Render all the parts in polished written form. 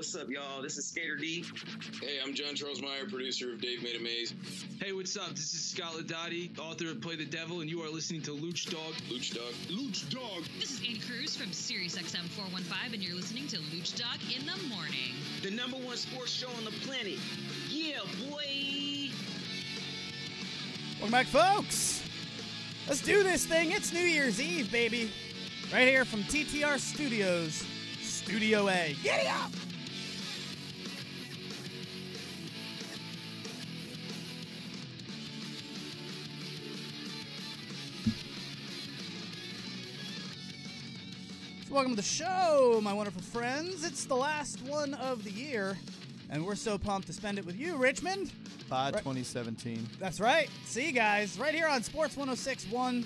what's up, y'all? This is Skater D. Hey, I'm John Charles Meyer, producer of Dave Made a Maze. Hey, what's up? This is Scott Ladotti, author of Play the Devil, and you are listening to Luch Dog. Luch Dog. Luch Dog. This is Andy Cruz from SiriusXM 415, and you're listening to Luch Dog in the Morning. The #1 sports show on the planet. Yeah, boy. Welcome back, folks. Let's do this thing. It's New Year's Eve, baby. Right here from TTR Studios, Studio A. Giddy up! So welcome to the show, my wonderful friends. It's the last one of the year, and we're so pumped to spend it with you, Richmond. Bye, 2017. That's right. See you guys right here on Sports 106.1,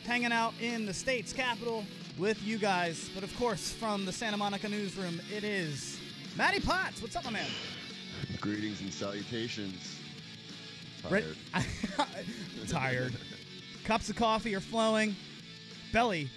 hanging out in the state's capital with you guys. But, of course, from the Santa Monica newsroom, it is Matty Potts. What's up, my man? Greetings and salutations. Tired. Tired. Cups of coffee are flowing. Belly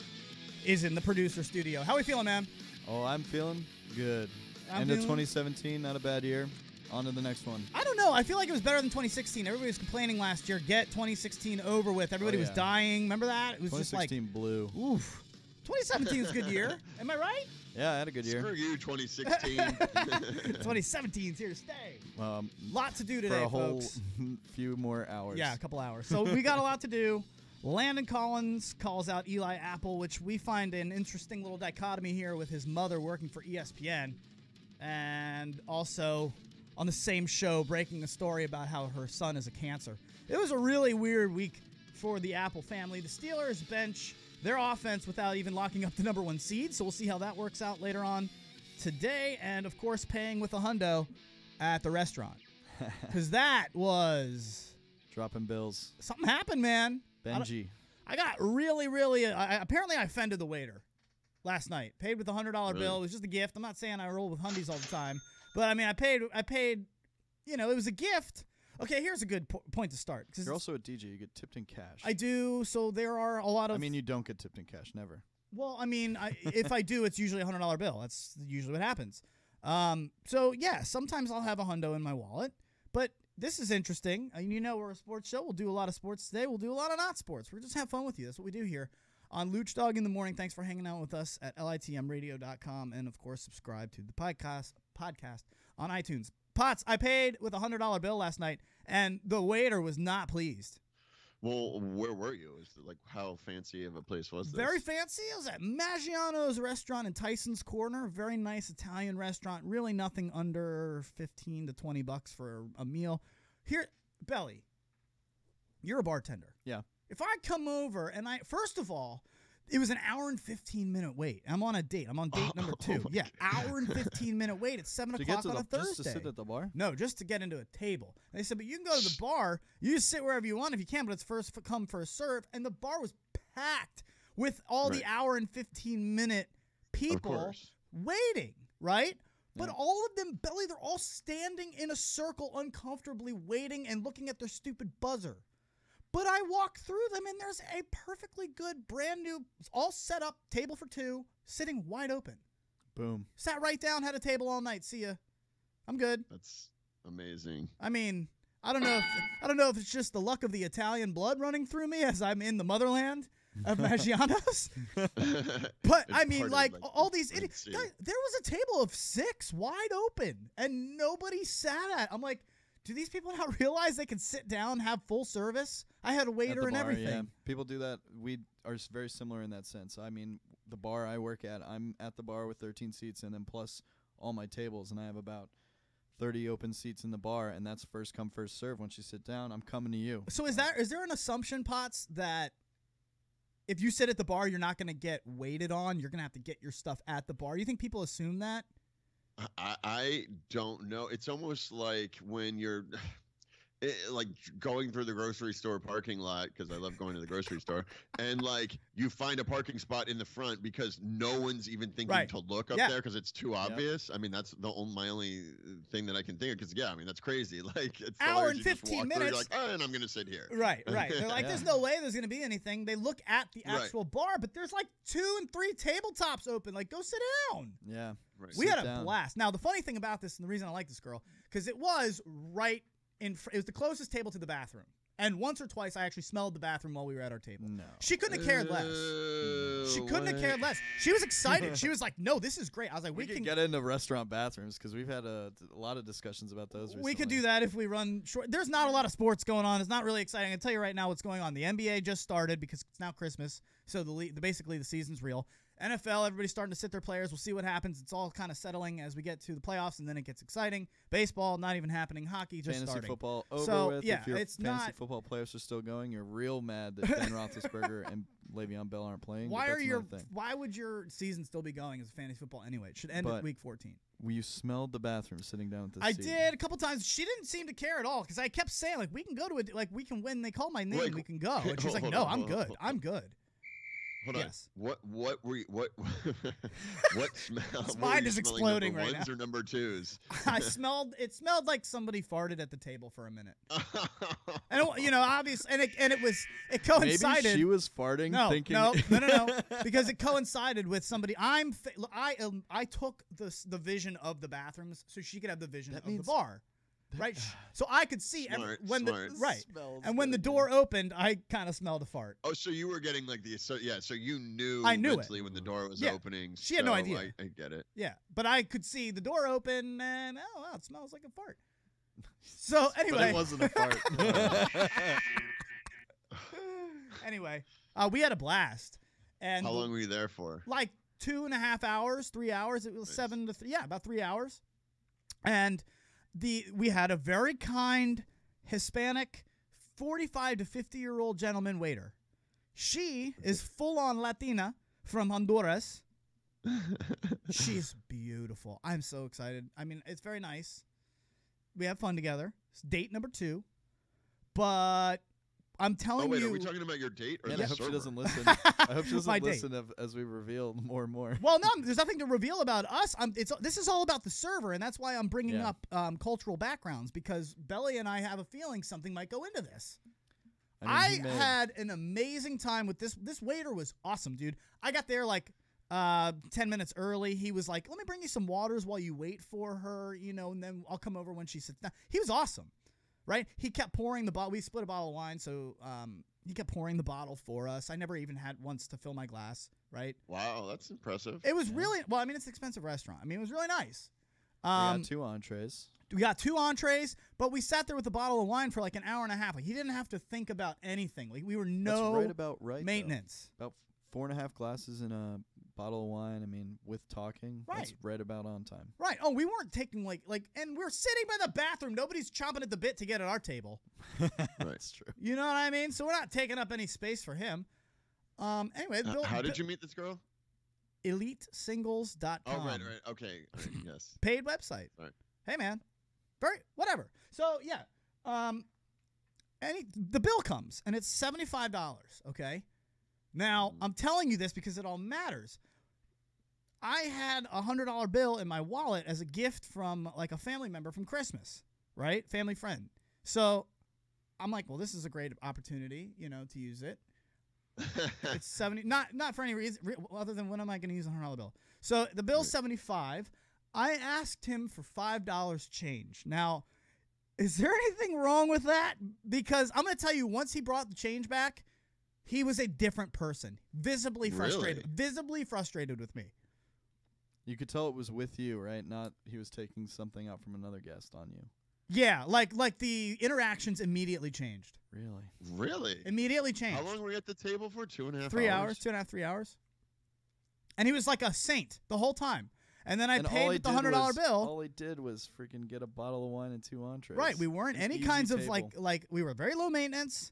is in the producer studio. How are we feeling, man? Oh, I'm feeling good. End of 2017, not a bad year. On to the next one. I don't know. I feel like it was better than 2016. Everybody was complaining last year. Get 2016 over with. Everybody was dying. Remember that? It was just like 2016 blew. Oof. 2017 was a good year. Am I right? Yeah, I had a good year. Screw you, 2016. 2017 is here to stay. Lot to do today, for a whole folks. few more hours. Yeah, a couple hours. So we got a lot to do. Landon Collins calls out Eli Apple, which we find an interesting little dichotomy here with his mother working for ESPN. And also on the same show breaking a story about how her son is a cancer. It was a really weird week for the Apple family. The Steelers bench their offense without even locking up the #1 seed, so we'll see how that works out later on today. And, of course, paying with a hundo at the restaurant. Because that was... dropping bills. Something happened, man. Benji. I got really, apparently I offended the waiter last night. Paid with a $100 bill. It was just a gift. I'm not saying I roll with hundies all the time. But, I mean, I paid, you know, it was a gift. Okay, here's a good point to start. You're also a DJ. You get tipped in cash. I do, so there are a lot of... I mean, you don't get tipped in cash, never. Well, I mean, if I do, it's usually a $100 bill. That's usually what happens. So, yeah, sometimes I'll have a hundo in my wallet. But this is interesting. You know, we're a sports show. We'll do a lot of sports today. We'll do a lot of not sports. We're just have fun with you. That's what we do here on Luch Dog in the Morning. Thanks for hanging out with us at litmradio.com. And, of course, subscribe to the podcast on iTunes. Potts, I paid with a $100 bill last night, and the waiter was not pleased. Well, where were you? Is it like, how fancy of a place was this? Very fancy. It was at Maggiano's restaurant in Tyson's Corner. Very nice Italian restaurant. Really nothing under $15 to $20 for a meal. Here, Belly, you're a bartender. Yeah. If I come over and first of all, it was an hour and 15-minute wait. I'm on a date. I'm on date number 2. Yeah, hour and 15-minute wait. It's 7 o'clock on a Thursday. Just to sit at the bar? No, just to get into a table. And they said, but you can go to the bar. You just sit wherever you want if you can, but it's first come, first serve. And the bar was packed with all the hour and 15-minute people waiting, right? But all of them, Belly, they're all standing in a circle uncomfortably waiting and looking at their stupid buzzer. But I walk through them, and there's a perfectly good, brand new, all set up, table for 2, sitting wide open. Boom. Sat right down, had a table all night. See ya. I'm good. That's amazing. I mean, I don't know if it's just the luck of the Italian blood running through me as I'm in the motherland of Maggiano's. But I mean, like all these idiots. Guys, there was a table of 6 wide open, and nobody sat at. I'm like, do these people not realize they can sit down, have full service? I had a waiter and everything. Yeah. People do that. We are very similar in that sense. I mean, the bar I work at, I'm at the bar with 13 seats and then plus all my tables, and I have about 30 open seats in the bar, and that's first come, first serve. Once you sit down, I'm coming to you. So is there an assumption, Potts, that if you sit at the bar, you're not going to get waited on? You're going to have to get your stuff at the bar? You think people assume that? I don't know. It's almost like when you're like going through the grocery store parking lot, because I love going to the grocery store, and like you find a parking spot in the front because no one's even thinking to look up there because it's too obvious. I mean, that's my only thing that I can think of, because I mean, that's crazy. Like it's hour and 15 minutes. You're like, oh, and I'm gonna sit here. Right. They're like, there's no way there's gonna be anything. They look at the actual bar, but there's like 2 and 3 tabletops open. Like, go sit down. Yeah. Right. We had a blast. Now, the funny thing about this, and the reason I like this girl, because it was right it was the closest table to the bathroom. And once or twice, I actually smelled the bathroom while we were at our table. No. She couldn't have cared less. She couldn't have cared less. She was excited. She was like, no, this is great. I was like, we can get into restaurant bathrooms, because we've had a lot of discussions about those recently. We could do that if we run short. There's not a lot of sports going on. It's not really exciting. I can tell you right now what's going on. The NBA just started because it's now Christmas, so basically the season's real. NFL, everybody's starting to sit their players. We'll see what happens. It's all kind of settling as we get to the playoffs, and then it gets exciting. Baseball, not even happening. Hockey, just fantasy starting. Football over so, with. Yeah, if your it's fantasy not, football players are still going, you're real mad that Ben Roethlisberger and Le'Veon Bell aren't playing. Why would your season still be going as fantasy football anyway? It should end at week 14. You smelled the bathroom sitting down at the I seat. did a couple times. She didn't seem to care at all, because I kept saying, like, we can go to it. Like, we can win. They call my name. We can go. And she's like, no, I'm good. I'm good. Hold on. What were you, what smell? His mind is exploding right now. Ones or number twos? It smelled like somebody farted at the table for a minute. And obviously, and it coincided. Maybe she was farting, thinking. No, because it coincided with somebody. I took the vision of the bathrooms so she could have the vision of the bar. Right, so I could see when the door opened, I kind of smelled a fart. Oh, so you were getting like so you knew. I knew mentally when the door was opening. She had no idea. I get it. Yeah, but I could see the door open, and wow, it smells like a fart. So anyway, but it wasn't a fart. Anyway, we had a blast. And how long were you there for? Like 2.5 hours, 3 hours. It was 7 to 3. Yeah, about 3 hours, and. We had a very kind Hispanic 45 to 50-year-old gentleman waiter. She is full-on Latina from Honduras. She's beautiful. I'm so excited. I mean, it's very nice. We have fun together. It's date number 2. But I'm telling you. Are we talking about your date? Or I the hope server? she doesn't listen. I hope she doesn't listen as we reveal more and more. Well, no, there's nothing to reveal about us. This is all about the server, and that's why I'm bringing up cultural backgrounds, because Belly and I have a feeling something might go into this. I had an amazing time with this. This waiter was awesome, dude. I got there like 10 minutes early. He was like, let me bring you some waters while you wait for her, and then I'll come over when she sits down. He was awesome. Right? He kept pouring the bottle. We split a bottle of wine, so he kept pouring the bottle for us. I never even had once to fill my glass, right? Wow, that's impressive. It was really, well, I mean, it's an expensive restaurant. I mean, it was really nice. We got 2 entrees. We got 2 entrees, but we sat there with a bottle of wine for like an hour and a half. Like, he didn't have to think about anything. Like, we were That's right maintenance. Though. About 4.5 glasses in a bottle of wine. I mean, with talking, that's right about on time. Right. Oh, we weren't taking and we're sitting by the bathroom. Nobody's chomping at the bit to get at our table. Right. That's true. You know what I mean? So we're not taking up any space for him. Anyway, how did you meet this girl? EliteSingles.com. Oh, right. Okay. Right, yes. Paid website. Right. Hey, man. Whatever. So, yeah. The bill comes, and it's $75, okay? Now, I'm telling you this because it all matters. I had a $100 bill in my wallet as a gift from like a family member from Christmas, right? Family friend. So I'm like, well, this is a great opportunity, to use it. It's 70, not for any reason other than when am I going to use a $100 bill? So the bill's 75. I asked him for $5 change. Now, is there anything wrong with that? Because I'm going to tell you, once he brought the change back, he was a different person, visibly frustrated, with me. You could tell it was with you, right? Not he was taking something out from another guest on you. Yeah, like the interactions immediately changed. Really? Immediately changed. How long were you at the table for? 2.5 hours? 3 hours, 2.5, 3 hours. And he was like a saint the whole time. And then I paid the $100 bill. All he did was freaking get a bottle of wine and 2 entrees. Right, we weren't any kinds of like we were very low maintenance.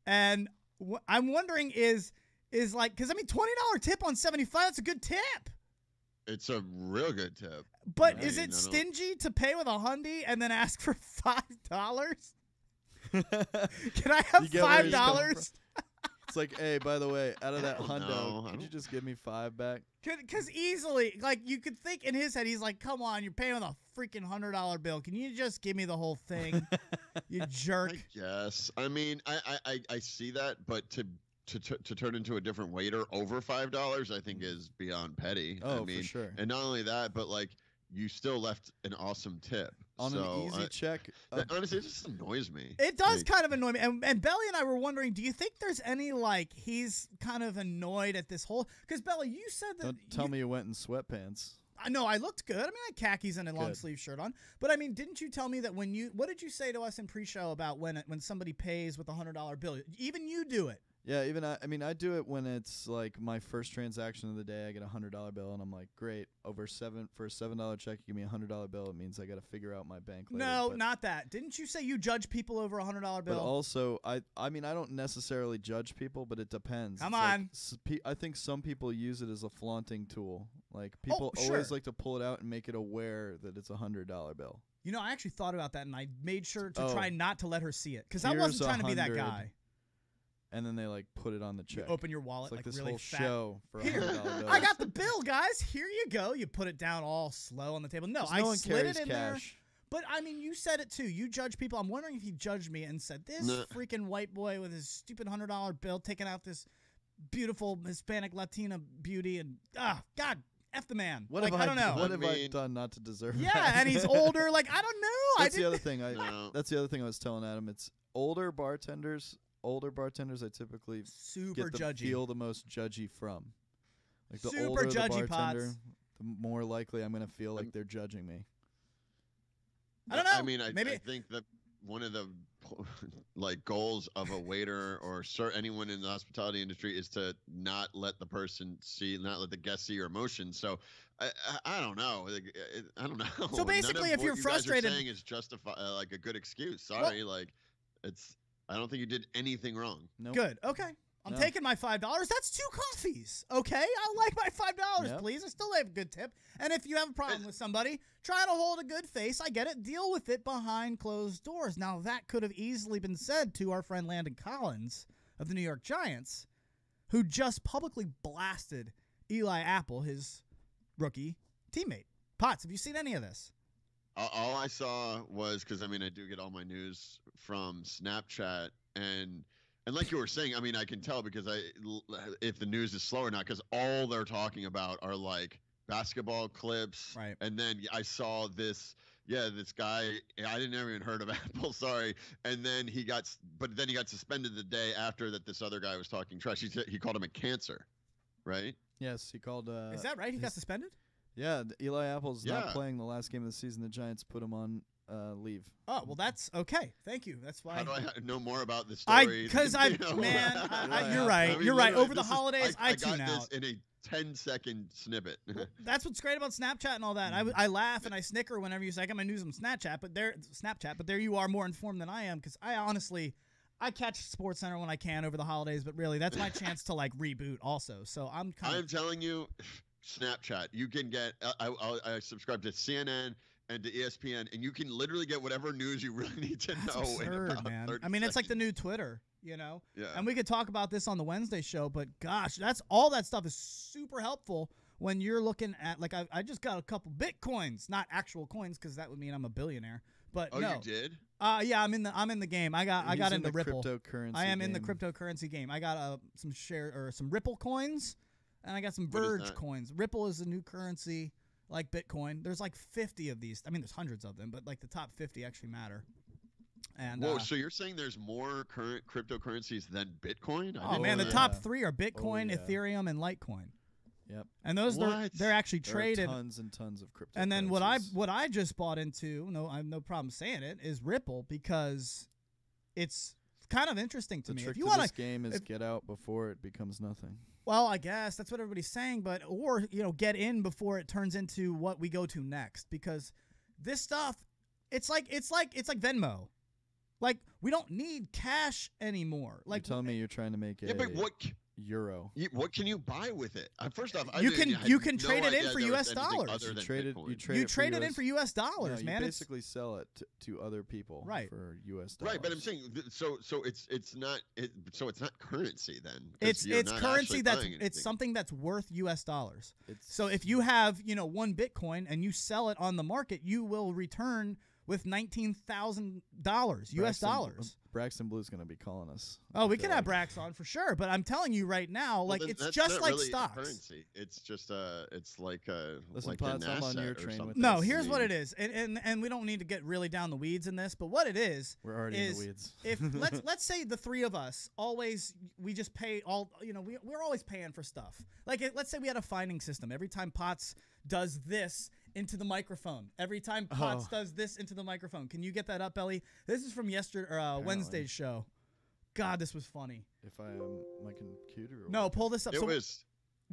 And I'm wondering is like, because I mean, $20 tip on 75, that's a good tip. It's a real good tip. But is it stingy to pay with a hundy and then ask for $5? Can I have You get where he's coming $5? It's like, hey, by the way, out of that I don't know. hundo, I could you don't- just give me 5 back? Because easily, like, you could think in his head, he's like, come on, you're paying with a freaking $100 bill. Can you just give me the whole thing, you jerk? I guess. I mean, I see that, but to turn into a different waiter over $5, I think is beyond petty. Oh, I mean, for sure. And not only that, but like you still left an awesome tip. On so an easy check. honestly, it just annoys me. It does Like, kind of annoy me. And Belly and I were wondering, do you think there's any, like, he's kind of annoyed at this whole... Because, Belly, you said that... Don't tell me you went in sweatpants. I know, I looked good. I mean, I had khakis and a long Good. sleeve shirt on. But, I mean, didn't you tell me that when you... What did you say to us in pre-show about when somebody pays with a $100 bill? Even you do it. Yeah, even I mean, I do it when it's like my first transaction of the day. I get a $100 bill, and I'm like, great. For a $7 check, you give me a $100 bill. It means I got to figure out my bank later. No, but, not that. Didn't you say you judge people over a $100 bill? But also, I mean, I don't necessarily judge people, but it depends. Come It's like on. I think some people use it as a flaunting tool. Like people sure. always like to pull it out and make it aware that it's a $100 bill. You know, I actually thought about that, and I made sure to Oh. try not to let her see it. Because I Here's wasn't trying to be that 100. guy. And then they like put it on the check. You open your wallet It's like this really whole fat. show for a Here, $100 bill. I got the bill, guys. Here you go. You put it down all slow on the table. No, 'Cause I no one slid carries it in there. cash. But, I mean, you said it, too. You judge people. I'm wondering if he judged me and said, this No. freaking white boy with his stupid $100 bill taking out this beautiful Hispanic Latina beauty. And, God, F the man. What like, have I don't know. What have I mean- done not to deserve Yeah, that? and he's older. Like, I don't know. That's I the didn't. other thing. No. That's the other thing I was telling Adam. It's older bartenders. I typically Super get judgy. feel the most judgy from. Like the Super older the judgy bartender, Pots. the more likely I'm gonna feel like they're judging me. I don't know. I mean, I Maybe- think that one of the like goals of a waiter or anyone in the hospitality industry is to not let the person see, not let the guest see your emotions. So I don't know. Like, I don't know. So basically, if None of you're what frustrated- you guys are saying is justify like a good excuse. Sorry, like it's. I don't think you did anything wrong. Nope. Good. Okay. I'm No. taking my $5. That's 2 coffees. Okay. I like my $5, Yep. please. I still have a good tip. And if you have a problem with somebody, try to hold a good face. I get it. Deal with it behind closed doors. Now, that could have easily been said to our friend Landon Collins of the New York Giants, who just publicly blasted Eli Apple, his rookie teammate. Potts, have you seen any of this? All I saw was, because I mean, I do get all my news from Snapchat, and like you were saying, I mean, I can tell because if the news is slow or not, because all they're talking about are like basketball clips, Right. And then I saw this guy. I didn't ever even heard of Apple, sorry. And then he got suspended the day after that. This other guy was talking trash. He called him a cancer, right? Yes, he called. Is that right? He got suspended? Yeah, Eli Apple's not Yeah. playing the last game of the season. The Giants put him on leave. Oh, well, that's okay. Thank you. That's why. How do I know more about this story? Because You know? you're right. I mean, You're right. literally, Over the this is- hotolidays, I got tune out. this in a 10-second snippet. That's what's great about Snapchat and all that. I laugh and I snicker whenever you say I got my news on Snapchat, but there you are more informed than I am because I honestly catch SportsCenter when I can over the holidays, but really that's my chance to like reboot also. So I'm kind I'm of telling you, Snapchat. You can get. I subscribe to CNN and to ESPN, and you can literally get whatever news you really need to that's know in absurd, about man. 30 I mean, it's like the seconds. new Twitter, you know. Yeah. And we could talk about this on the Wednesday show, but gosh, that's all that stuff is super helpful when you're looking at like I just got a couple Bitcoins, not actual coins, because that would mean I'm a billionaire. But Oh, no. you did? Yeah, I'm in the game. I got He's in into the Ripple. cryptocurrency I am in the game. cryptocurrency game. I got some Ripple coins, and I got some What is Verge that? coins. Ripple is a new currency like Bitcoin. There's like 50 of these. I mean, there's hundreds of them, but like the top 50 actually matter. And Whoa, so you're saying there's more current cryptocurrencies than Bitcoin? I oh didn't man, know the that. top 3 are Bitcoin, yeah. Ethereum, and Litecoin. Yep. And those What? they're actually There are traded. tons and tons of cryptocurrencies. And then what I just bought into, no, I have no problem saying it, is Ripple because it's kind of interesting to the me. trick If you to want this game is if- get out before it becomes nothing. Well, I guess that's what everybody's saying, but or get in before it turns into what we go to next because this stuff it's like Venmo. Like we don't need cash anymore. Like You're telling me you're trying to make Yeah, but euro. What can you buy with it? First off, you can trade it in for U.S. dollars. You trade it in for U.S. dollars, no, man. You basically sell it to other people for U.S. dollars. Right, but I'm saying so it's not currency then. It's currency it's something that's worth U.S. dollars. So if you have 1 Bitcoin and you sell it on the market, you will return with $19,000 U.S. dollars. Braxton Blue's going to be calling us. Oh, we can have Brax on for sure, but I'm telling you right now, it's just like really stocks. Currency. It's just it's like a Listen, like Pods, an I'm on asset your train or with something. No, here's what it is, and we don't need to get really down the weeds in this, but what it is, we're already in the weeds. If let's say the three of us we just pay all, we're always paying for stuff. Let's say we had a finding system. Every time Potts does this into the microphone. Every time Potts does this into the microphone. Can you get that up, Ellie? This is from Wednesday's show. God, this was funny. If I am my computer. No, pull this up. It was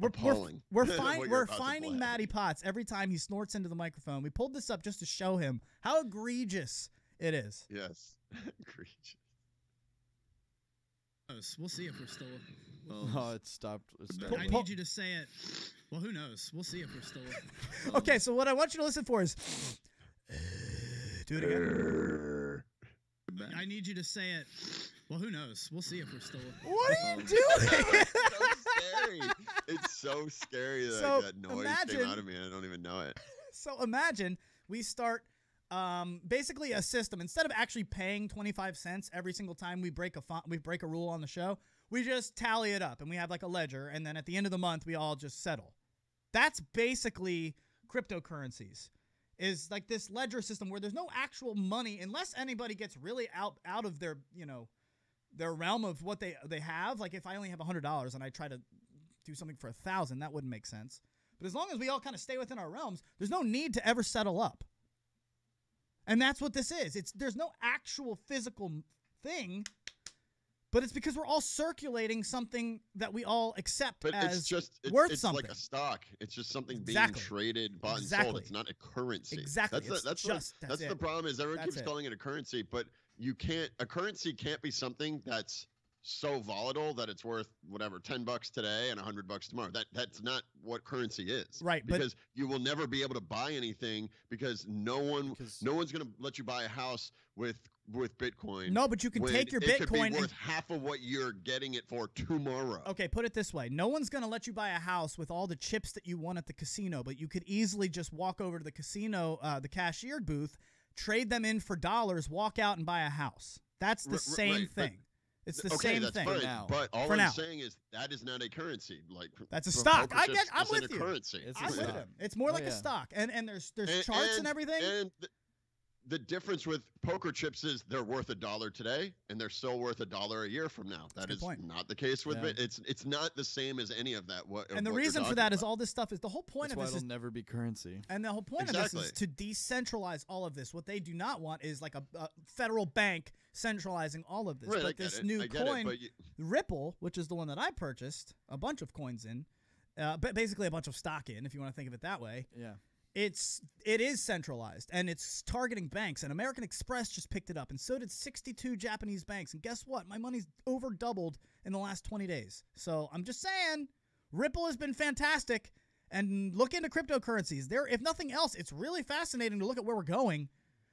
appalling. We're finding Matty Potts every time he snorts into the microphone. We pulled this up just to show him how egregious it is. Yes, egregious. We'll see if we're still. Oh, it stopped. I need you to say it. Well, who knows? We'll see if we're still. Okay, so what I want you to listen for is. Do it again. I need you to say it. Well, who knows? We'll see if we're still. What are you doing? It's so scary. It's so scary that noise came out of me and I don't even know it. So imagine we start basically a system. Instead of actually paying 25 cents every single time we break a rule on the show, we just tally it up and we have like a ledger, and then at the end of the month we all just settle. That's basically cryptocurrencies. Is like this ledger system where there's no actual money unless anybody gets really out of their their realm of what they have. Like if I only have $100 and I try to do something for 1,000, that wouldn't make sense. But as long as we all kind of stay within our realms, there's no need to ever settle up. And that's what this is. There's no actual physical thing, but it's because we're all circulating something that we all accept as worth something. It's like a stock. It's just something being traded, bought and sold. It's not a currency. Exactly. That's the problem is everyone keeps calling it a currency, but a currency can't be something that's so volatile that it's worth whatever $10 today and $100 tomorrow. That's not what currency is. Right. Because you will never be able to buy anything because no one's going to let you buy a house with Bitcoin. No, but you can take your Bitcoin. It could be worth half of what you're getting it for tomorrow. Okay, put it this way. No one's going to let you buy a house with all the chips that you won at the casino, but you could easily just walk over to the casino, the cashier booth, trade them in for dollars, walk out and buy a house. That's the same thing. It's the same thing. Fine, now. But all I'm saying is that is not a currency. That's a stock. I'm with you. Currency. I'm with him. It's more like a stock. And there's charts and everything. And the difference with poker chips is they're worth $1 today, and they're still worth $1 a year from now. That is not the case with it. It's not the same as any of that. And the reason for that is all this stuff is the whole point of this is never be currency. And the whole point of this is to decentralize all of this. What they do not want is like a federal bank centralizing all of this. Right, but this new coin, Ripple, which is the one that I purchased a bunch of coins in, but basically a bunch of stock in, if you want to think of it that way. Yeah. It is centralized, and it's targeting banks, and American Express just picked it up, and so did 62 Japanese banks. And guess what? My money's over doubled in the last 20 days. So I'm just saying, Ripple has been fantastic, and look into cryptocurrencies. If nothing else, it's really fascinating to look at where we're going,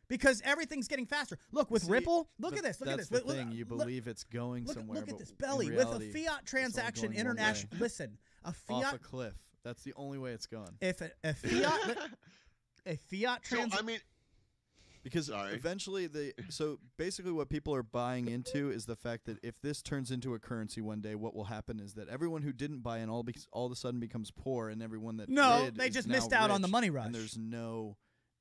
because everything's getting faster. Look, with Ripple, look at this. Look at this. That's the thing. You believe it's going somewhere. Look at this belly. With a fiat transaction international. Listen, a fiat. Off a cliff. That's the only way it's going. If a fiat transaction. Because eventually so basically what people are buying into is the fact that if this turns into a currency one day, what will happen is that everyone who didn't buy in all of a sudden becomes poor, and everyone that did they just is missed now out on the rich, money rush. And there's no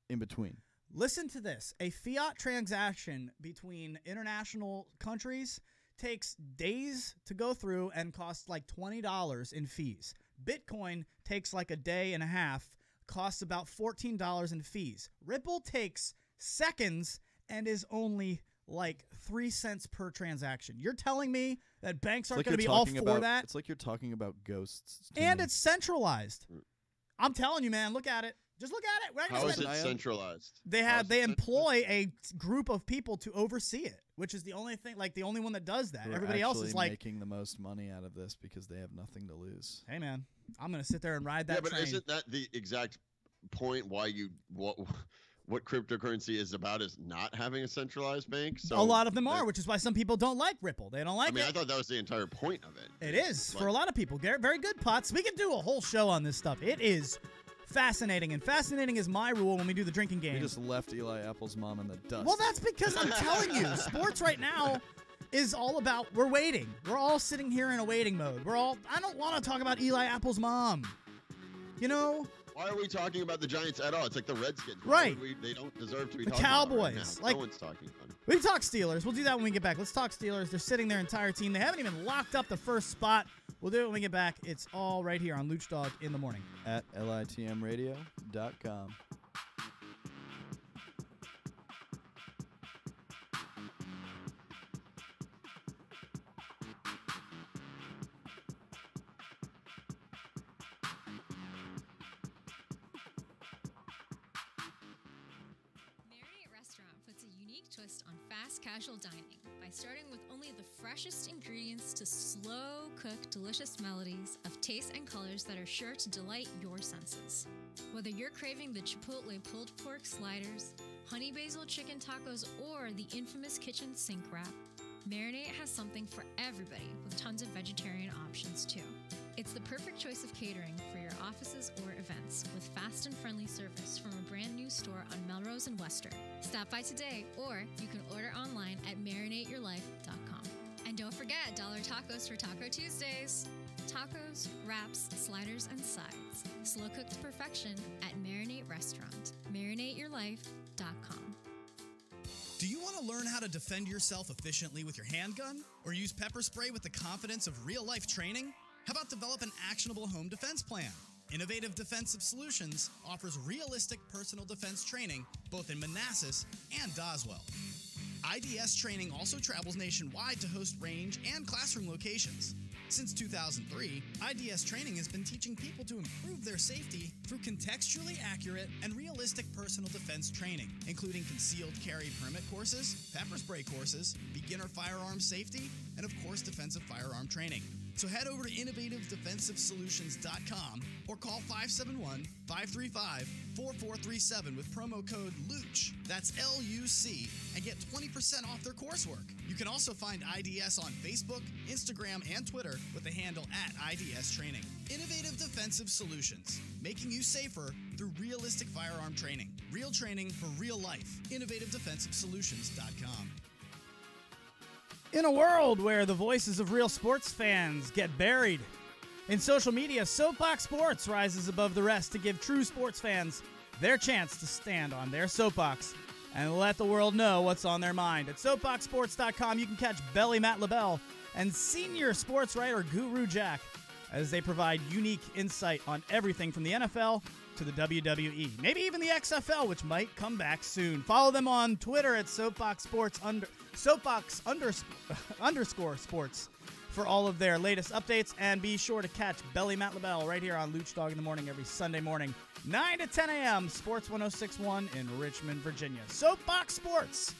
in between. Listen to this. A fiat transaction between international countries takes days to go through and costs like $20 in fees. Bitcoin takes like a day and a half, costs about $14 in fees. Ripple takes seconds and is only like 3 cents per transaction. You're telling me that banks aren't going to be all for that? It's like you're talking about ghosts. And it's centralized. I'm telling you, man, look at it. Just look at it. How is it centralized? They employ a group of people to oversee it. which is the only thing, like the only one that does that. Who are Everybody else is like making the most money out of this because they have nothing to lose. Hey man, I'm gonna sit there and ride that Yeah, but train. isn't that the exact point why what cryptocurrency is about is not having a centralized bank? So a lot of them are, which is why some people don't like Ripple. They don't like it. I thought that was the entire point of it. It is for a lot of people. Very good, Potts. We can do a whole show on this stuff. It is fascinating, and fascinating is my rule when we do the drinking game. We just left Eli Apple's mom in the dust. Well, that's because I'm telling you, sports right now is all about we're waiting. We're all sitting here in a waiting mode. I don't want to talk about Eli Apple's mom. You know? Why are we talking about the Giants at all? It's like the Redskins. Right. They don't deserve to be the talking Cowboys. about right now. Like, no one's talking about it. We can talk Steelers. We'll do that when we get back. Let's talk Steelers. They're sitting their entire team. They haven't even locked up the first spot. We'll do it when we get back. It's all right here on Luch Dog in the morning. At litmradio.com. Twist on fast casual dining by starting with only the freshest ingredients to slow cook delicious melodies of tastes and colors that are sure to delight your senses. Whether you're craving the Chipotle pulled pork sliders, honey basil chicken tacos, or the infamous kitchen sink wrap, Marinate has something for everybody with tons of vegetarian options too. It's the perfect choice of catering for your offices or events with fast and friendly service from a brand new store on Melrose and Western. Stop by today, or you can order online at marinateyourlife.com. And don't forget $1 tacos for Taco Tuesdays. Tacos, wraps, sliders, and sides. Slow cooked to perfection at Marinate Restaurant. marinateyourlife.com. Do you want to learn how to defend yourself efficiently with your handgun? Or use pepper spray with the confidence of real-life training? How about develop an actionable home defense plan? Innovative Defensive Solutions offers realistic personal defense training both in Manassas and Doswell. IDS Training also travels nationwide to host range and classroom locations. Since 2003, IDS Training has been teaching people to improve their safety through contextually accurate and realistic personal defense training, including concealed carry permit courses, pepper spray courses, beginner firearm safety, and of course defensive firearm training. So head over to innovative-defensivesolutions.com or call 571-535-4437 with promo code LUCH, that's L-U-C, and get 20% off their coursework. You can also find IDS on Facebook, Instagram, and Twitter with the handle @IDS Training. Innovative Defensive Solutions, making you safer through realistic firearm training. Real training for real life. innovative-defensivesolutions.com. In a world where the voices of real sports fans get buried in social media, Soapbox Sports rises above the rest to give true sports fans their chance to stand on their soapbox and let the world know what's on their mind. At SoapboxSports.com, you can catch Belly Matt LaBelle and senior sports writer Guru Jack as they provide unique insight on everything from the NFL to the WWE, maybe even the XFL, which might come back soon. Follow them on Twitter at Soapbox underscore sports for all of their latest updates, and be sure to catch Belly Matt LaBelle right here on Luch Dog in the Morning every Sunday morning, 9 to 10 a.m., Sports 106.1 in Richmond, Virginia. Soapbox Sports,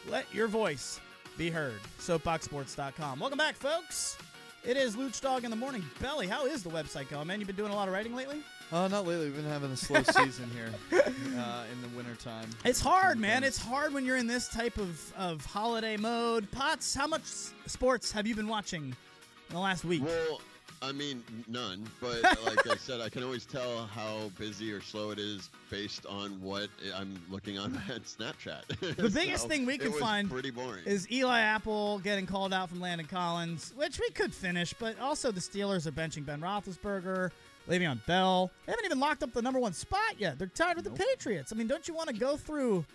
let your voice be heard. SoapboxSports.com. Welcome back, folks. It is Luch Dog in the Morning. Belly, how is the website going, man? You been doing a lot of writing lately? Not lately. We've been having a slow season here in the wintertime. It's hard, man. It's hard when you're in this type of holiday mode. Potts, how much sports have you been watching in the last week? Well, I mean, none. But like I said, I can always tell how busy or slow it is based on what I'm looking on at Snapchat. The biggest thing we can find pretty boring. is Eli Apple getting called out from Landon Collins, which we could finish, but also the Steelers are benching Ben Roethlisberger, Le'Veon Bell. They haven't even locked up the number one spot yet. They're tied with the Patriots. I mean, don't you want to go through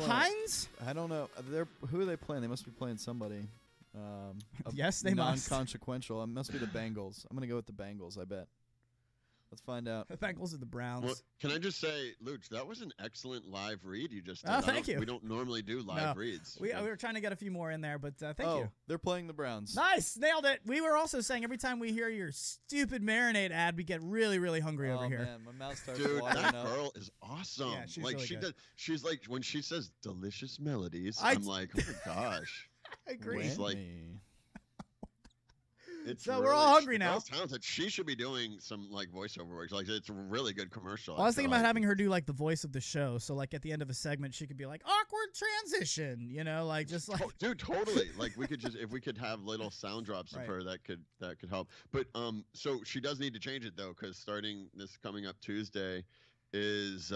Hines? I don't know. Who are they playing? They must be playing somebody. Yes, they must. Non-consequential. It must be the Bengals. I'm going to go with the Bengals, I bet. Let's find out. The Bengals are the Browns. Well, can I just say, Luch, that was an excellent live read you just did. Oh, thank you. We don't normally do live reads. We were trying to get a few more in there, but thank you. They're playing the Browns. Nice. Nailed it. We were also saying every time we hear your stupid marinade ad, we get really, really hungry over here. Man, my mouth starts Dude, watering that up. girl is awesome. Yeah, she's like really she good. does. She's like when she says delicious melodies, I'm like, oh my gosh. I agree. It's like so we're all hungry now. Talented. She should be doing some like voiceover work. Like it's a really good commercial. Well, I was thinking about having her do like the voice of the show. So like at the end of a segment, she could be like awkward transition. You know, like just like dude, totally. Like we could just if we could have little sound drops of her that could help. But so she does need to change it though, because starting this coming up Tuesday is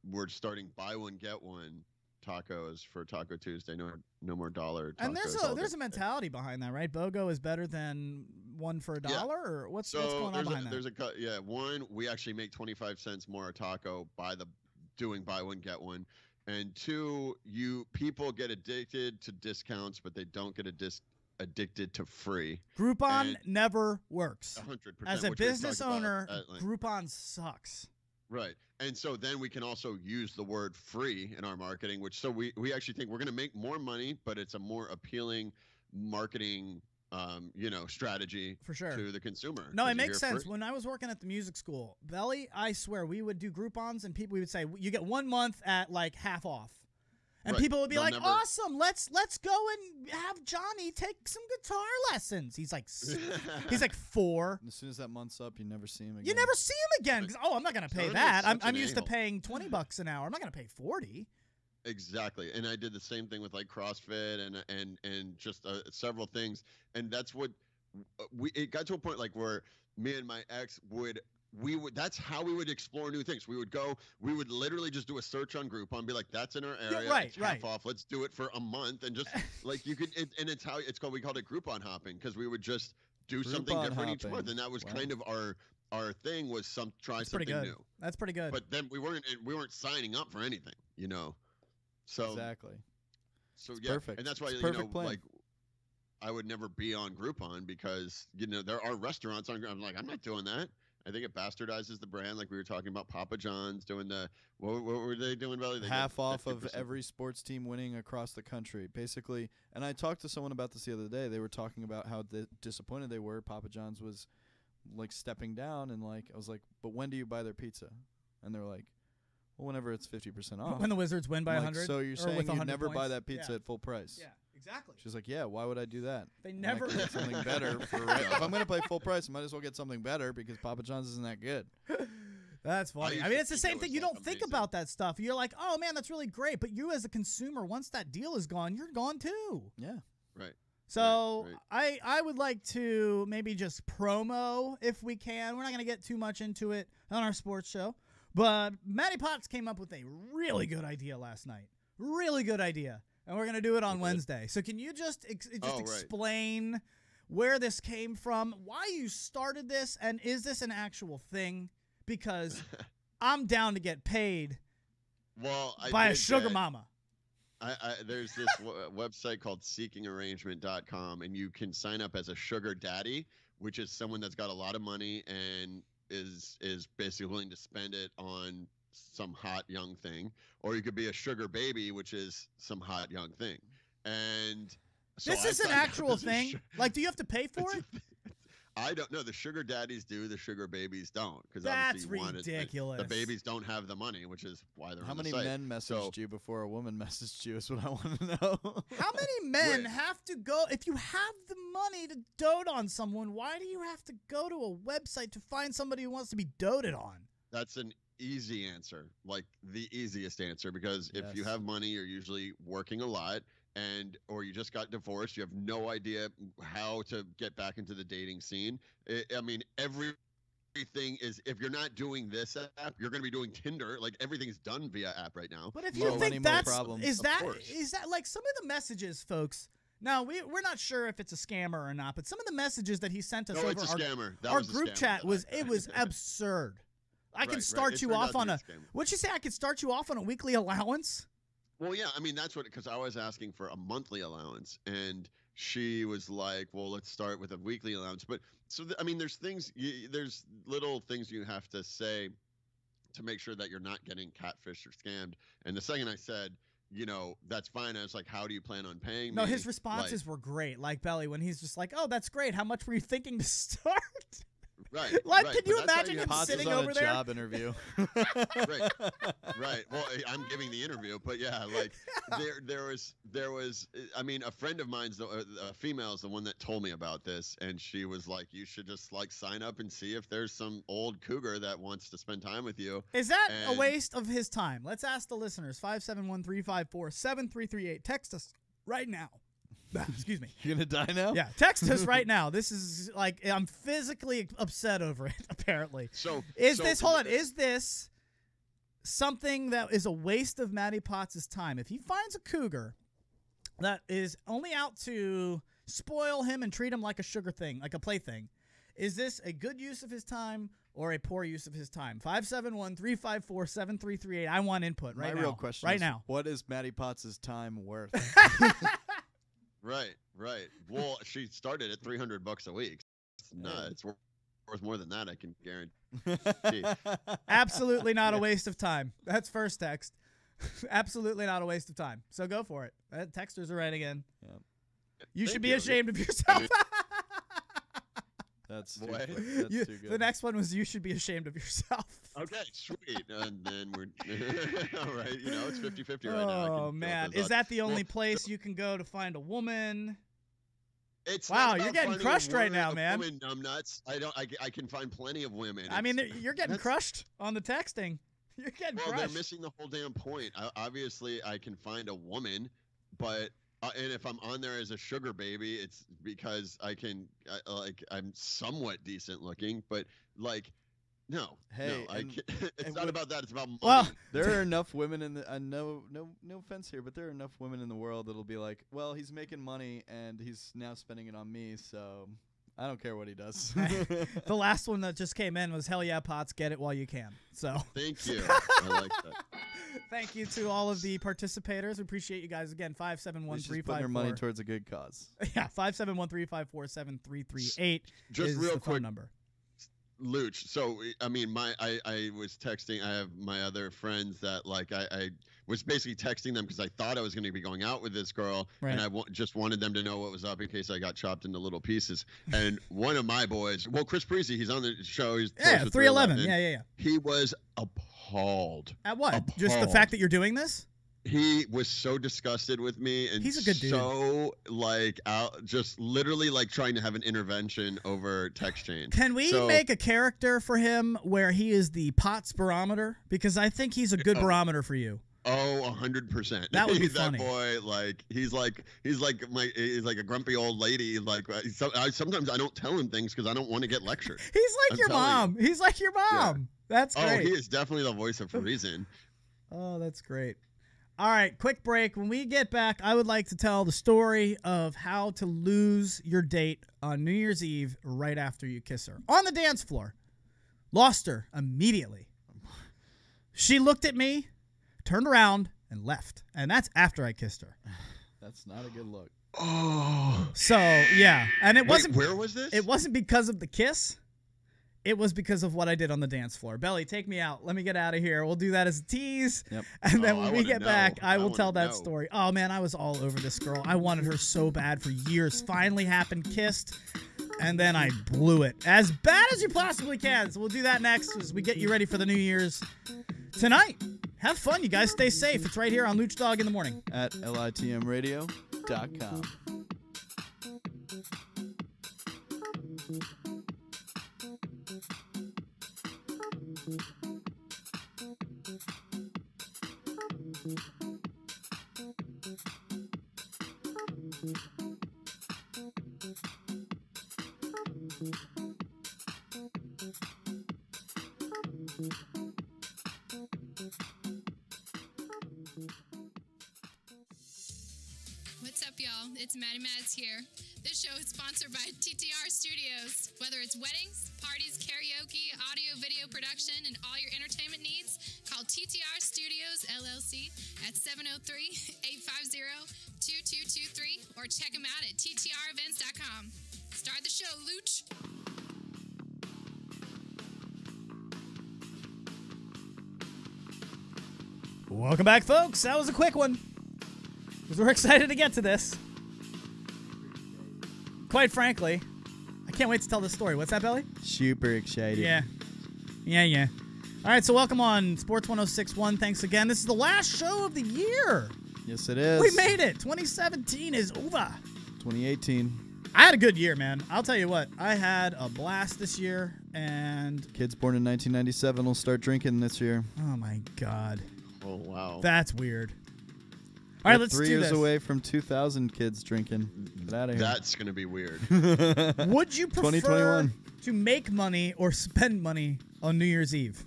we're starting buy one get one tacos for Taco Tuesday. No more dollar tacos. And there's a mentality behind that, right? BOGO is better than one for $1, or what's going on behind that? One, we actually make 25 cents more a taco doing buy one get one, and two, people get addicted to discounts, but they don't get addicted to free. Groupon never works. 100%. As a business owner, Groupon sucks. Right. And so then we can also use the word free in our marketing, which so we actually think we're going to make more money, but it's a more appealing marketing strategy for sure to the consumer. No, it makes sense. When I was working at the music school, Belly, I swear we would do Groupons and we would say you get 1 month at like half off. And people would be like, awesome, let's go and have Johnny take some guitar lessons. He's like 4. And as soon as that month's up, you never see him again. You never see him again because I'm not going to pay that. I'm used to paying $20 an hour. I'm not going to pay 40. Exactly. And I did the same thing with like CrossFit and just several things. And that's what it got to a point like where me and my ex that's how we would explore new things. We would literally just do a search on Groupon, be like, that's in our area, it's half off, let's do it for a month, and just like we called it Groupon hopping, because we would just do something different each month, and that was kind of our thing was try something new. That's pretty good. But then we weren't signing up for anything, So exactly. So it's yeah, perfect. and that's why plan. like I would never be on Groupon because there are restaurants on. I'm like, I'm not doing that. I think it bastardizes the brand, like we were talking about Papa John's doing what were they doing, Belly? Half off of every sports team winning across the country, basically. And I talked to someone about this the other day. They were talking about how disappointed they were. Papa John's was like stepping down, and like I was like, but when do you buy their pizza? And they're like, well, whenever it's 50% off. When the Wizards win by 100. So you're saying you'd never buy that pizza at full price? Yeah. Exactly. She's like, yeah, why would I do that? They never get something better. If I'm going to pay full price, I might as well get something better because Papa John's isn't that good. That's funny. I mean, it's the same thing. You don't think about that stuff. You're like, oh, man, that's really great. But you as a consumer, once that deal is gone, you're gone too. Yeah. Right. So I would like to maybe just promo if we can. We're not going to get too much into it on our sports show. But Matty Potts came up with a really good idea last night. Really good idea. And we're going to do it on Wednesday. So can you just explain where this came from, why you started this, and is this an actual thing? Because I'm down to get paid by a sugar mama. There's this website called seekingarrangement.com, and you can sign up as a sugar daddy, which is someone that's got a lot of money and is basically willing to spend it on some hot young thing, or you could be a sugar baby, which is some hot young thing. And so this is an actual thing. Like, do you have to pay for it? I don't know. The sugar daddies do. The sugar babies don't. Because that's ridiculous. The babies don't have the money, which is why they're How on the many site. men messaged you before a woman messaged you is what I want to know. How many men have to go? If you have the money to dote on someone, why do you have to go to a website to find somebody who wants to be doted on? That's an easy answer, like the easiest answer, because if you have money, you're usually working a lot, or you just got divorced, you have no idea how to get back into the dating scene. I mean, everything is, if you're not doing this app, you're going to be doing Tinder. Like, everything's done via app right now. But if you think is that like some of the messages, folks? Now, we're not sure if it's a scammer or not, but some of the messages that he sent us over it's a scammer. Our group chat was absurd. I can start you off on what'd you say? I could start you off on a weekly allowance? Well, yeah, I mean, that's because I was asking for a monthly allowance, and she was like, well, let's start with a weekly allowance. But so, I mean, there's little things you have to say to make sure that you're not getting catfished or scammed. And the second I said, that's fine, I was like, how do you plan on paying me? No, his responses were great. Like Belly, when he's just like, oh, that's great. How much were you thinking to start? Right. Like, right. can you But that's how imagine him have- sitting on over a there? job interview. right, right. Well, I'm giving the interview, but yeah, like there was. I mean, a friend of mine's, a female, is the one that told me about this, and she was like, "You should just like sign up and see if there's some old cougar that wants to spend time with you." Is that a waste of his time? Let's ask the listeners. 571-354-7338. Text us right now. Excuse me. You're gonna die now? Yeah, text us right now. This is like, I'm physically upset over it, apparently. Is this something that is a waste of Matty Potts' time? If he finds a cougar that is only out to spoil him and treat him like a sugar thing, like a plaything, is this a good use of his time or a poor use of his time? 571-354-7338. I want input right now. My real question is, what is Matty Potts' time worth? Right. Well, she started at $300 a week. No, it's worth more than that, I can guarantee. Absolutely not a waste of time. That's first text. Absolutely not a waste of time. So go for it. Texters are writing in. Yep. You should be ashamed of yourself. That's too good. The next one was, you should be ashamed of yourself. Okay, sweet. And then we're all right. It's 50-50 right now. Oh man, is that the only place you can go to find a woman? It's wow, you're getting crushed right now, man. Women, numbnuts. I can find plenty of women. I mean, you're getting crushed on the texting. You're getting crushed. They're missing the whole damn point. Obviously, I can find a woman, but. And if I'm on there as a sugar baby, it's because I'm somewhat decent looking, but no. Hey, it's not about that. It's about money. Well, there are enough women in the no offense here, but there are enough women in the world that'll be like, well, he's making money and he's now spending it on me, so I don't care what he does. The last one that just came in was, hell yeah, Potts, get it while you can. So thank you. I like that. Thank you to all of the participators. We appreciate you guys. Again, 571-354. Putting their money towards a good cause. Yeah, 571-354-7338 Just is real the quick, phone number. Luch. So I mean, I was texting. I have my other friends that I was basically texting them because I thought I was going to be going out with this girl, right. and I just wanted them to know what was up in case I got chopped into little pieces. And one of my boys, well, Chris Parisi, he's on the show. He's 311. Yeah. He was appalled. At what? Appalled. Just the fact that you're doing this? He was so disgusted with me, and he's a good dude. So just literally trying to have an intervention over text chain. Can we make a character for him where he is the Potts barometer? Because I think he's a good barometer for you. Oh, 100%. That would be funny. That boy, he's like a grumpy old lady. Sometimes I don't tell him things because I don't want to get lectured. He's like your mom. He's like your mom. Yeah. That's great. Oh, he is definitely the voice of reason. Oh, that's great. All right, quick break. When we get back, I would like to tell the story of how to lose your date on New Year's Eve right after you kiss her. On the dance floor. Lost her immediately. She looked at me, turned around, and left. And that's after I kissed her. That's not a good look. Oh. So, yeah. And it wasn't. Where was this? It wasn't because of the kiss. It was because of what I did on the dance floor. Belly, take me out. Let me get out of here. We'll do that as a tease. Yep. And then when we get back, I will tell that story. Oh, man, I was all over this girl. I wanted her so bad for years. Finally happened, kissed, and then I blew it. As bad as you possibly can. So we'll do that next as we get you ready for the New Year's tonight. Have fun, you guys. Stay safe. It's right here on Luch Dog in the Morning. At litmradio.com. What's up, y'all? It's Maddie Mads here. This show is sponsored by TTR Studios. Whether it's weddings, parties, karaoke, audio, video production, and all your entertainment needs, call TTR Studios, LLC at 703-850-2223 or check them out at ttrevents.com. Start the show, Luch. Welcome back, folks. That was a quick one, because we're excited to get to this. Quite frankly, I can't wait to tell this story. What's that, Belly? Super excited. Yeah. All right, so welcome on Sports 106.1. Thanks again. This is the last show of the year. Yes, it is. We made it. 2017 is over. 2018. I had a good year, man. I'll tell you what. I had a blast this year, and Kids born in 1997 will start drinking this year. oh my God, Oh wow. that's weird. All right, let's 3 do years this. away from 2,000 kids drinking. Get out of here. That's gonna be weird. Would you prefer 2021. to make money or spend money on New Year's Eve?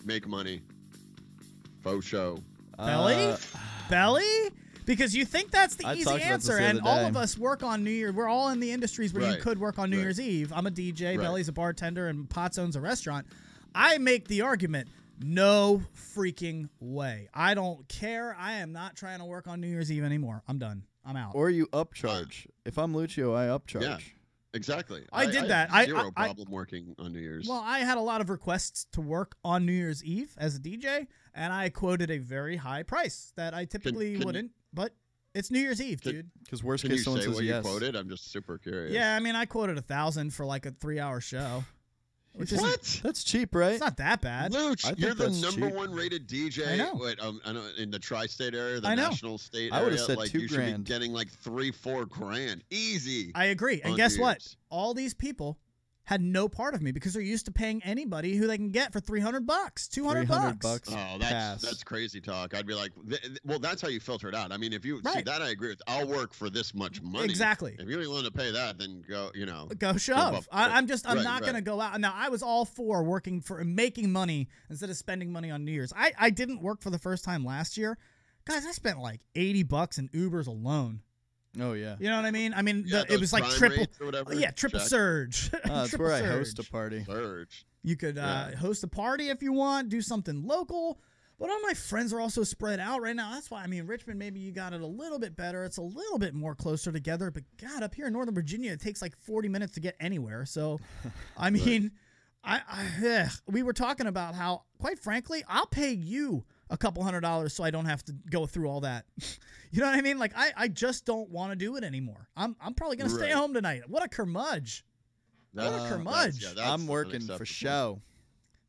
Make money. Faux show. Belly? Belly? Because you think that's the I easy talked about this answer, the and other all day. of us work on New Year. We're all in the industries where you Right. could work on New Right. Year's Eve. I'm a DJ. Right. Belly's a bartender, and Potts owns a restaurant. I make the argument, no freaking way. I don't care. I am not trying to work on New Year's Eve anymore. I'm done. I'm out. Or you upcharge. If I'm Lucio, I upcharge. Yeah. Exactly. I did that. have I- zero I- problem working on New Year's. Well, I had a lot of requests to work on New Year's Eve as a DJ, and I quoted a very high price that I typically can wouldn't, but it's New Year's Eve, dude. Because worst Can you case, someone say says what yes. you quoted? I'm just super curious. Yeah, I mean, I quoted 1,000 for like a 3-hour show. Which is What? That's cheap, right? It's not that bad. Luch, I think you're the that's number cheap. 1 rated DJ. I know. I know in the tri-state area, the I know. national state I would've area. said like, $2 you should grand. be getting like 3-4 grand, easy. I agree. And on guess New what? Year's. All these people had no part of me because they're used to paying anybody who they can get for $300, $200 $300. Oh, Pass. that's crazy talk. I'd be like, well, that's how you filter it out. I mean, if you see Right. that, I agree with. I'll work for this much money. Exactly. If you're willing to pay that, then go. Go shove. up. I'm Right, not going to right. go out. Now, I was all for working for and making money instead of spending money on New Year's. I didn't work for the first time last year. Guys, I spent like $80 in Ubers alone. Oh, yeah. You know what I mean? I mean, Yeah, it those was like crime triple. rates or whatever, Triple Jack. surge. That's Triple where I host a surge. party. Surge. You could Yeah. host a party if you want, do something local. But all my friends are also spread out right now. That's why, I mean, Richmond, maybe you got it a little bit better. It's a little bit more closer together. But, God, up here in Northern Virginia, it takes like 40 minutes to get anywhere. So, I mean, we were talking about how, quite frankly, I'll pay you a couple $100 so I don't have to go through all that. You know what I mean? Like, I just don't want to do it anymore. I'm probably going to stay Right. home tonight. What a curmudge. What a curmudge. I'm working for unacceptable. show.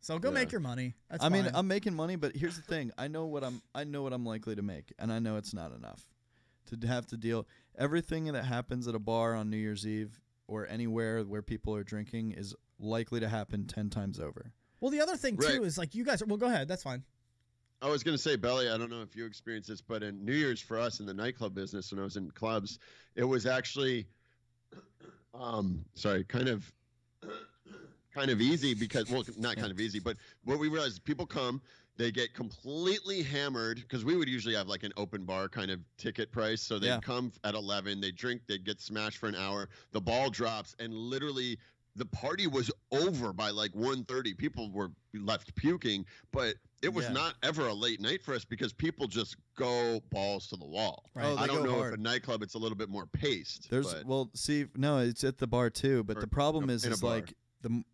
So go Yeah. make your money. That's I mean, fine. I'm making money, but here's the thing: I know what I'm likely to make, and I know it's not enough to have to deal. Everything that happens at a bar on New Year's Eve or anywhere where people are drinking is likely to happen 10 times over. Well, the other thing, Right. too, is like you guys – well, go ahead. That's fine. I was going to say, Belly, I don't know if you experienced this, but in New Year's for us in the nightclub business, when I was in clubs, it was actually, kind of easy because, well, not kind of easy, but what we realized is people come, they get completely hammered because we would usually have like an open bar kind of ticket price. So they'd Yeah. come at 11, they drink, they'd get smashed for an hour. The ball drops and literally the party was over by like 1:30. People were left puking, but it was Yeah. not ever a late night for us because people just go balls to the wall. Right. Oh, I they don't go know hard. if a nightclub it's a little bit more paced. There's but no, it's at the bar too. But Or the problem is in a bar. like the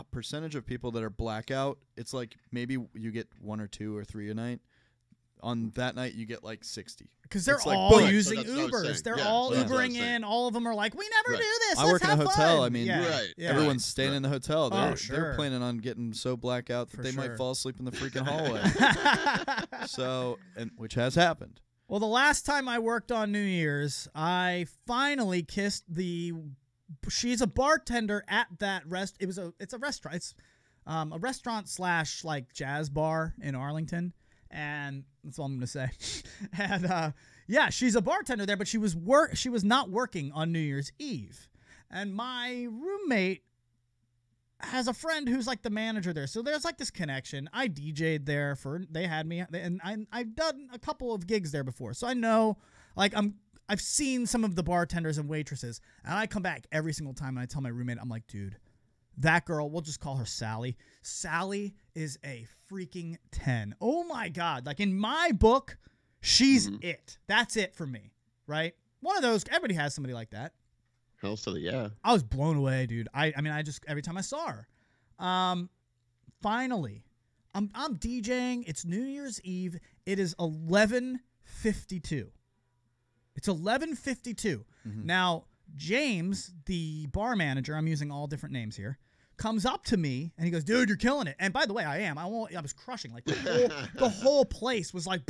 percentage of people that are blackout. It's like maybe you get 1 or 2 or 3 a night. On that night, you get like 60. Because they're It's like, all boom. using That's what I was Ubers. saying. They're Yeah, all that's what I was Ubering saying. in. All of them are like, we never Right. do this. I Let's work in a have hotel. fun." I mean, yeah. Right. Yeah. Everyone's staying in the hotel. Oh, They're sure. planning on getting so blackout that For they sure. might fall asleep in the freaking hallway. So, and which has happened. Well, the last time I worked on New Year's, I finally kissed she's a bartender at that it's a restaurant. It's a restaurant / like jazz bar in Arlington. And that's all I'm going to say. And yeah, she's a bartender there, but she was not working on New Year's Eve. And my roommate has a friend who's like the manager there. So there's like this connection. I DJ'd there they had me, and I've done a couple of gigs there before. So I know, like, I've seen some of the bartenders and waitresses, and I come back every single time and I tell my roommate, I'm like, dude, that girl, we'll just call her Sally. Sally is a freaking 10. Oh my God. Like in my book, she's it. That's it for me, right? One of those, everybody has somebody like that. Hell to the yeah. I was blown away, dude. I mean, I just every time I saw her. Finally, I'm DJing. It's New Year's Eve. It is 11:52. It's 11:52. Now, James, the bar manager, I'm using all different names here, comes up to me and he goes, "Dude, you're killing it." And by the way, I am. I was crushing. Like the whole place was like,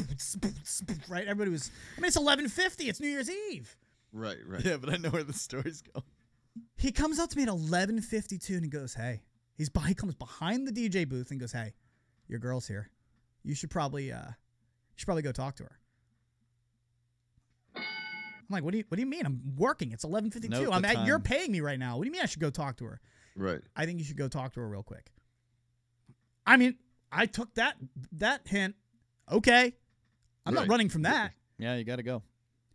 right? Everybody was. I mean, it's 11:50. It's New Year's Eve. Right. Yeah, but I know where the story's going. He comes up to me at 11:52 and he goes, "Hey." He comes behind the DJ booth and goes, "Hey, your girl's here. You should probably go talk to her." I'm like, "What do you mean? I'm working. It's 11:52. You're paying me right now. What do you mean I should go talk to her?" Right. "I think you should go talk to her real quick." I mean, I took that hint. Okay. I'm not running from that. Yeah, you got to go.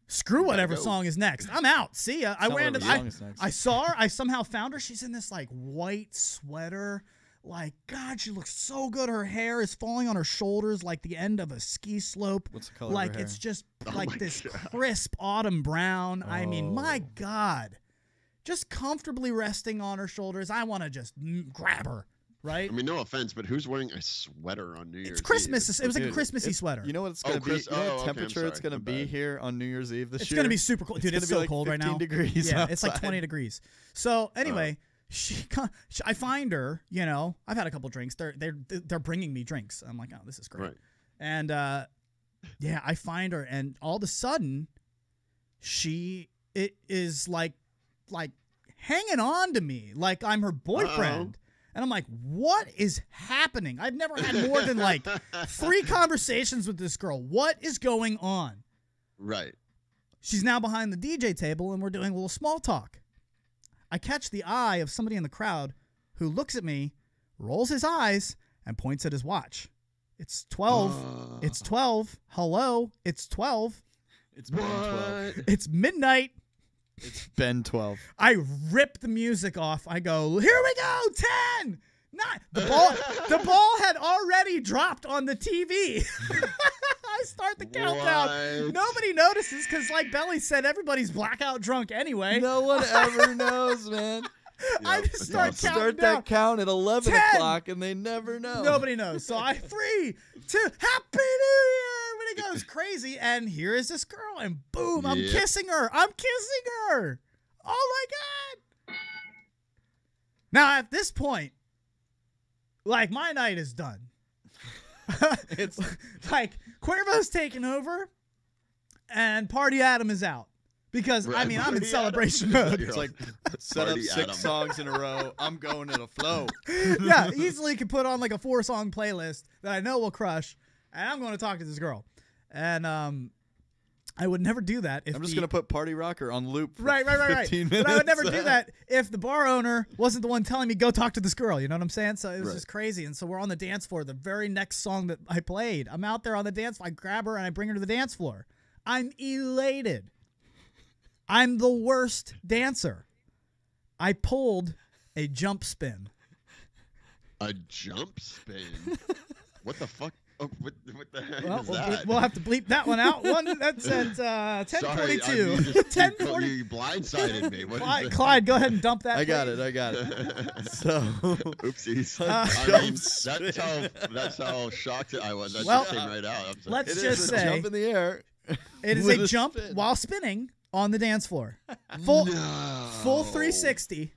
Screw whatever song is next. I'm out. See ya. I saw her. I somehow found her. She's in this like white sweater. Like, God, she looks so good. Her hair is falling on her shoulders like the end of a ski slope. What's the color like of her hair? It's just like this crisp autumn brown. I mean, my God. Just comfortably resting on her shoulders. I want to just grab her. Right? I mean, no offense, but who's wearing a sweater on New Year's Eve? It's Christmas. It was like a Christmassy sweater. You know what it's going to be? You know what temperature it's going to be here on New Year's Eve this year? It's going to be super cold. Dude, it's so cold right now. 15 degrees Yeah, outside. it's like 20 degrees. So anyway, I find her, you know, I've had a couple drinks. They're bringing me drinks. I'm like, "Oh, this is great." Right. And yeah, I find her and all of a sudden it is like hanging on to me like I'm her boyfriend. And I'm like, "What is happening? I've never had more than like 3 conversations with this girl. What is going on?" Right. She's now behind the DJ table, and we're doing a little small talk. I catch the eye of somebody in the crowd who looks at me, rolls his eyes, and points at his watch. It's 12. It's 12. Hello. It's 12. It's Ben 12. It's midnight. It's Ben 12. I rip the music off. I go, "Here we go, 10, 9. The ball had already dropped on the TV. I start the countdown. Nobody notices because, like Belly said, everybody's blackout drunk anyway. No one ever knows, man. I just start counting down. That count at 11 10. o'clock, and they never know. Nobody knows. So 3, 2, Happy New Year. Everybody goes crazy, and here is this girl, and boom, I'm kissing her. Oh my God. Now at this point, like, my night is done. It's like Cuervo's taking over, and Party Adam is out. Because, I mean, I'm in celebration mode. It's like, set up 6 songs in a row. I'm going to the flow. Yeah, easily could put on like a 4-song playlist that I know will crush, and I'm going to talk to this girl. And I would never do that if I'm just going to put Party Rocker on loop for right. 15 minutes. But I would never do that if the bar owner wasn't the one telling me, "Go talk to this girl." You know what I'm saying? So it was just crazy. And so we're on the dance floor. The very next song that I played, I'm out there on the dance floor. I grab her and I bring her to the dance floor. I'm elated. I'm the worst dancer. I pulled a jump spin. A jump spin? What the fuck? Oh, what the heck is that? We'll have to bleep that one out. That's at 10:42. 10:40. You blindsided me. What is it? Clyde, go ahead and dump that. I got it. So, oopsies. That's how shocked I was. That just came right out. Let's just say, jump in the air. It is a jump while spinning on the dance floor. Full 360.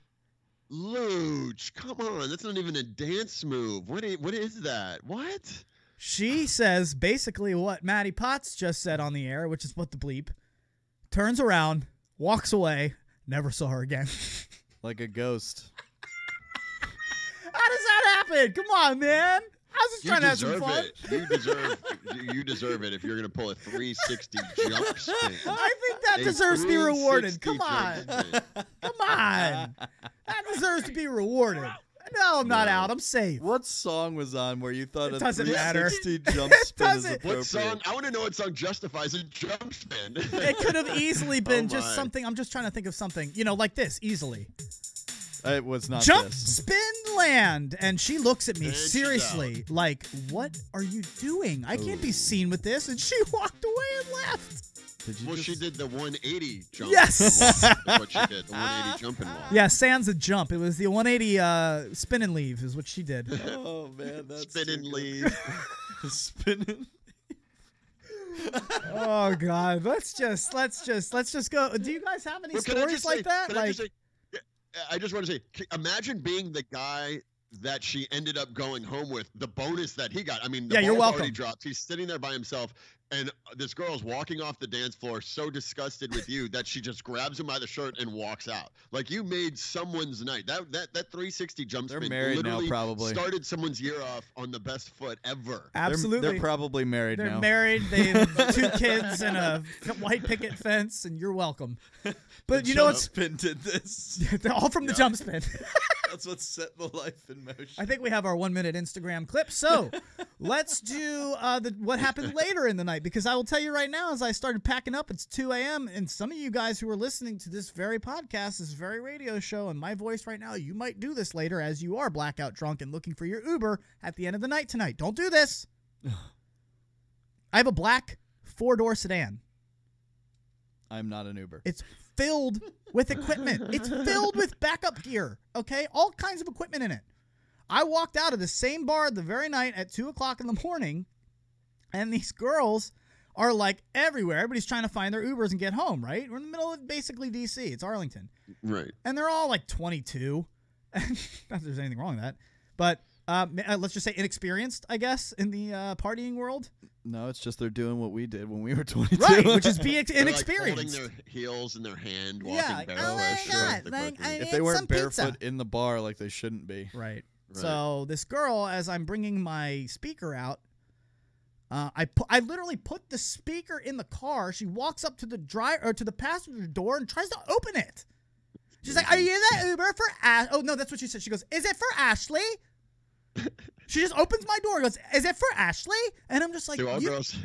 Luch, come on. That's not even a dance move. What is that? What? She says basically what Maddie Potts just said on the air, which is what the bleep. Turns around, walks away, never saw her again. Like a ghost. How does that happen? Come on, man. I was just trying to have some fun. You deserve it if you're going to pull a 360 jump spin. I think that deserves to be rewarded. Come on. Come on. That deserves to be rewarded. No, I'm not out. I'm safe. What song was on where you thought a 360 matter. jump spin is appropriate? What song? I want to know what song justifies a jump spin. It could have easily been just something. I'm just trying to think of something, like this, easily. It was not Jump, this. spin, land. And she looks at me seriously like, "What are you doing? I can't be seen with this." And she walked away and left. She did the 180 jump. Yes. That's what she did, the 180 jumping wall. Yeah, sans a jump. It was the 180 spin and leave is what she did. Oh, man. That's spin and leave. Spin and Oh God, let's just go. Do you guys have any stories like that? I just want to say, imagine being the guy that she ended up going home with. The bonus that he got. I mean, the you're ball's welcome. already dropped. He's sitting there by himself, and this girl's walking off the dance floor, so disgusted with you that she just grabs him by the shirt and walks out. Like, you made someone's night. That 360 jump spin married now, literally probably. started someone's year off on the best foot ever. Absolutely. They're probably married They're now. married. They have 2 kids and a white picket fence, and you're welcome. But you know what's spin did this? They're all from the jump spin. That's what set the life in motion. I think we have our 1-minute Instagram clip. So let's do what happened later in the night, because I will tell you right now, as I started packing up, it's 2 a.m. and some of you guys who are listening to this very podcast, this very radio show, and my voice right now, you might do this later as you are blackout drunk and looking for your Uber at the end of the night tonight. Don't do this. I have a black 4-door sedan. I'm not an Uber. It's filled with equipment. It's filled with backup gear, okay? All kinds of equipment in it. I walked out of the same bar the very night at 2 o'clock in the morning, and these girls are like everywhere. Everybody's trying to find their Ubers and get home, right? We're in the middle of basically D.C. It's Arlington. Right. And they're all like 22. Not that there's anything wrong with that. But let's just say inexperienced, I guess, in the partying world. No, it's just they're doing what we did when we were 22. Right, which is be They're inexperienced. like holding their heels in their hand, walking Yeah, like, barrel oh my as God, the like, quickly. If they weren't barefoot in the bar like they shouldn't be. Right. So this girl, as I'm bringing my speaker out, I literally put the speaker in the car. She walks up to the passenger door and tries to open it. She's like, "Are you the Uber for Ash?" Oh no, that's what she said. She goes, "Is it for Ashley?" She just opens my door and goes, "Is it for Ashley?" And I'm just like, girls.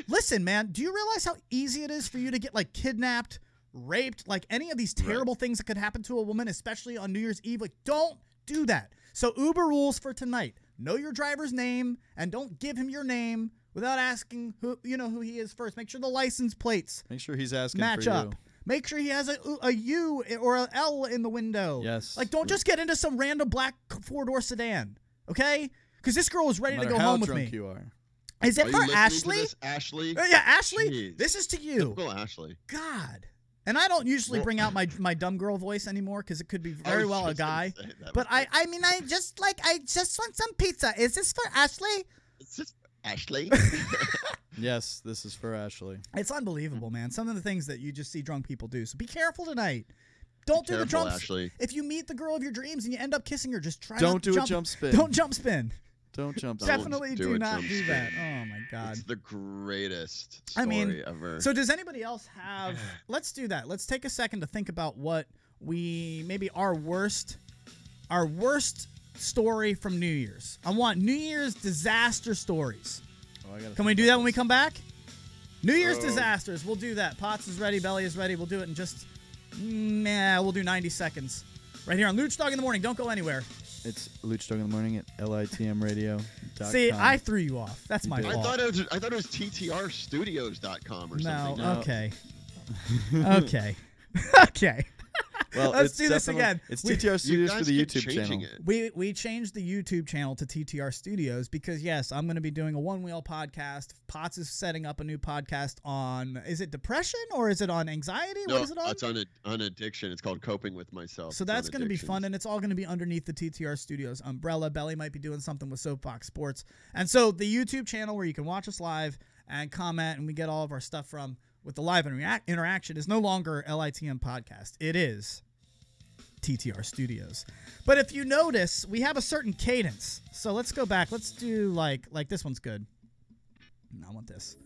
Listen, man, do you realize how easy it is for you to get like kidnapped, raped, like any of these terrible things that could happen to a woman, especially on New Year's Eve? Like, don't do that. So Uber rules for tonight: know your driver's name and don't give him your name without asking who he is first. Make sure the license plates Make sure he's asking match for up. you. Make sure he has a U or an L in the window. Yes. Like, don't just get into some random black 4-door sedan, okay? Because this girl was ready No to matter go how home with drunk me. you are. Is it Are for you listening to Ashley? this, Ashley? Yeah, Ashley. Jeez. This is to you. Typical Ashley. God. And I don't usually bring out my dumb girl voice anymore because it could be very well a guy. But I just want some pizza. Is this for Ashley? Is this for Ashley? Yes, this is for Ashley. It's unbelievable, man. Some of the things that you just see drunk people do. So be careful tonight. Don't do the careful, jump. Ashley. If you meet the girl of your dreams and you end up kissing her, just try. Don't not do to a jump spin. Don't jump spin. Don't jump. Definitely do do a not jump do spin. that. Oh my God. It's the greatest story ever. So does anybody else have? Let's do that. Let's take a second to think about what maybe our worst story from New Year's. I want New Year's disaster stories. Can we do that when we come back? New Year's disasters. We'll do that. Potts is ready. Belly is ready. We'll do it in just, we'll do 90 seconds. Right here on Luch Dog in the Morning. Don't go anywhere. It's Luch Dog in the Morning at litmradio.com. See, I threw you off. That's my I fault. thought it was TTRstudios.com or something. No, okay. Okay. Okay. Well, Let's it's do this definitely- again. It's TTR Studios for the keep YouTube changing channel. it. We changed the YouTube channel to TTR Studios because, yes, I'm going to be doing a one-wheel podcast. Potts is setting up a new podcast on, is it depression or is it on anxiety? No, What is it on? it's on addiction. It's called Coping with Myself. So It's on that's going to be addictions. fun, and it's all going to be underneath the TTR Studios umbrella. Belly might be doing something with Soapbox Sports. And so the YouTube channel where you can watch us live and comment and we get all of our stuff from with the live interaction is no longer LITM Podcast. It is TTR Studios. But if you notice, we have a certain cadence. So let's go back. Let's do like this one's good. No, I want this.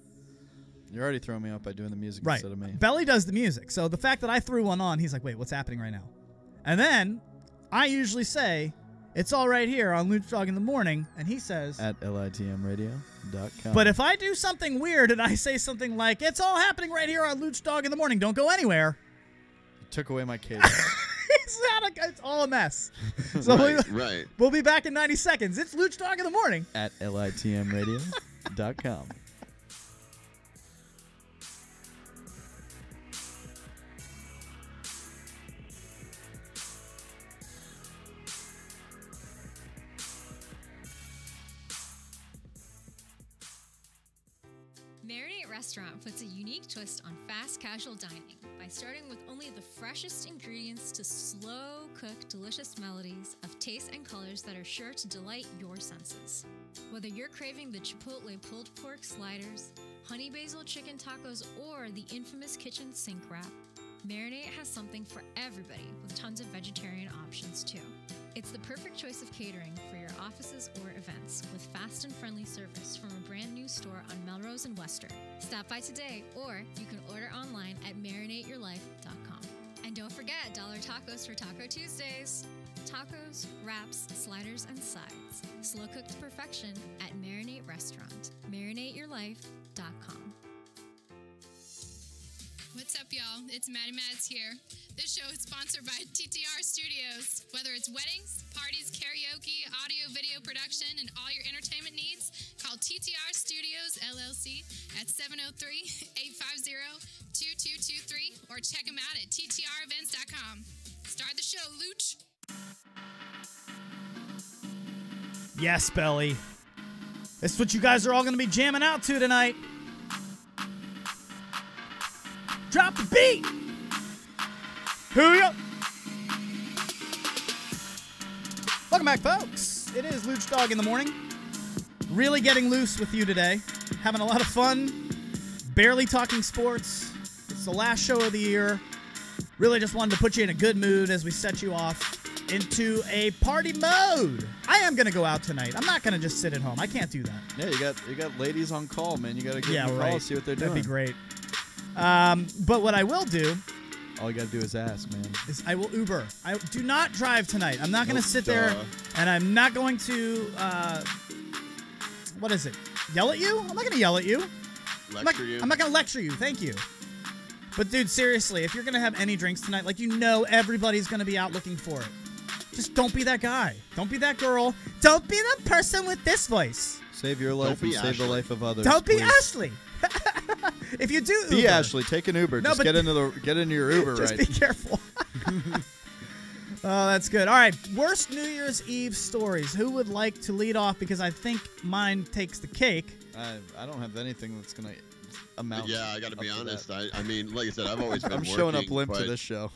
You're already throwing me off by doing the music Right. instead of me. Belly does the music. So the fact that I threw one on, he's like, wait, what's happening right now? And then I usually say, it's all right here on Luch Dog in the Morning. And he says, At litmradio.com. but if I do something weird and I say something like, it's all happening right here on Luch Dog in the Morning, don't go anywhere. You took away my cadence. It's all a mess. So Right. we'll be back in 90 seconds. It's Luch Dog in the Morning. At litmradio.com. Marinate Restaurant puts a unique twist on fast casual dining by starting with only the freshest ingredients to slow cook delicious melodies of tastes and colors that are sure to delight your senses. Whether you're craving the Chipotle pulled pork sliders, honey basil chicken tacos, or the infamous kitchen sink wrap, Marinate has something for everybody with tons of vegetarian options too. It's the perfect choice of catering for your offices or events with fast and friendly service from a brand new store on Melrose and Wester. Stop by today, or you can order online at marinateyourlife.com. And don't forget dollar tacos for Taco Tuesdays. Tacos, wraps, sliders, and sides. Slow cooked to perfection at Marinate Restaurant. marinateyourlife.com. What's up, y'all? It's Maddie Mads here. This show is sponsored by TTR Studios. Whether it's weddings, parties, karaoke, audio, video production, and all your entertainment needs, call TTR Studios, LLC at 703-850-2223 or check them out at ttrevents.com. Start the show, Luch. Yes, Belly. This is what you guys are all going to be jamming out to tonight. Drop the beat. Here we go. Welcome back, folks. It is Luch Dog in the morning. Really getting loose with you today. Having a lot of fun. Barely talking sports. It's the last show of the year. Really just wanted to put you in a good mood as we set you off into a party mode. I am going to go out tonight. I'm not going to just sit at home. I can't do that. Yeah, you got ladies on call, man. You got to give them a call, see what they're doing. That'd be great. But what I will do, all you got to do is ask, man, is I will Uber. I do not drive tonight. I'm not going to sit there, and I'm not going to, what is it, yell at you? I'm not going to yell at you. Lecture you. I'm not going to lecture you. Thank you. But, dude, seriously, if you're going to have any drinks tonight, like, you know everybody's going to be out looking for it. Just don't be that guy. Don't be that girl. Don't be the person with this voice. Save your life and save the life of others. Don't be please. Ashley. If you do Uber. Be Ashley. Take an Uber. No, just get into your Uber just right. Just be careful. Oh, that's good. All right. Worst New Year's Eve stories. Who would like to lead off? Because I think mine takes the cake. I don't have anything that's going to amount. Yeah, I got to be honest. I mean, like I said, I've always been I'm working, showing up limp to this show.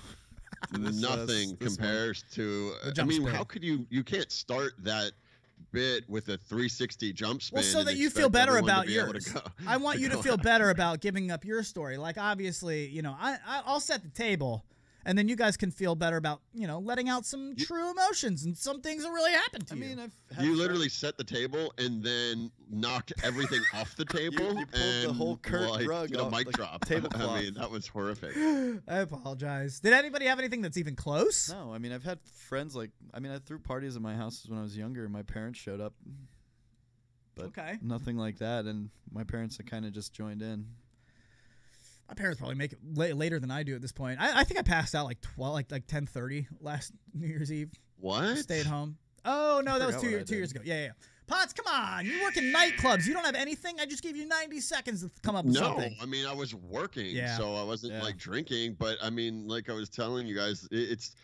Nothing compares to. I mean, how could you can't start that bit with a 360 jump spin? Well, so that you feel better about yours. I want you to feel better about giving up your story. Like, obviously, you know, I'll set the table, and then you guys can feel better about, you know, letting out some true emotions and some things that really happened to you. I mean, you literally set the table and then knocked everything off the table. You pulled the whole curtain rug off, off, mic drop. Tablecloth. I mean, that was horrific. I apologize. Did anybody have anything that's even close? No, I mean, I've had friends I threw parties at my houses when I was younger, and my parents showed up. But nothing like that, and my parents had kind of just joined in. My parents probably make it later than I do at this point. I think I passed out like 10:30 last New Year's Eve. What? Stayed home. Oh no, that was 2 years ago. Yeah. Potts, come on! You work in nightclubs. You don't have anything. I just gave you 90 seconds to come up with something. No, I mean I was working, so I wasn't like drinking. But I mean, like I was telling you guys, it's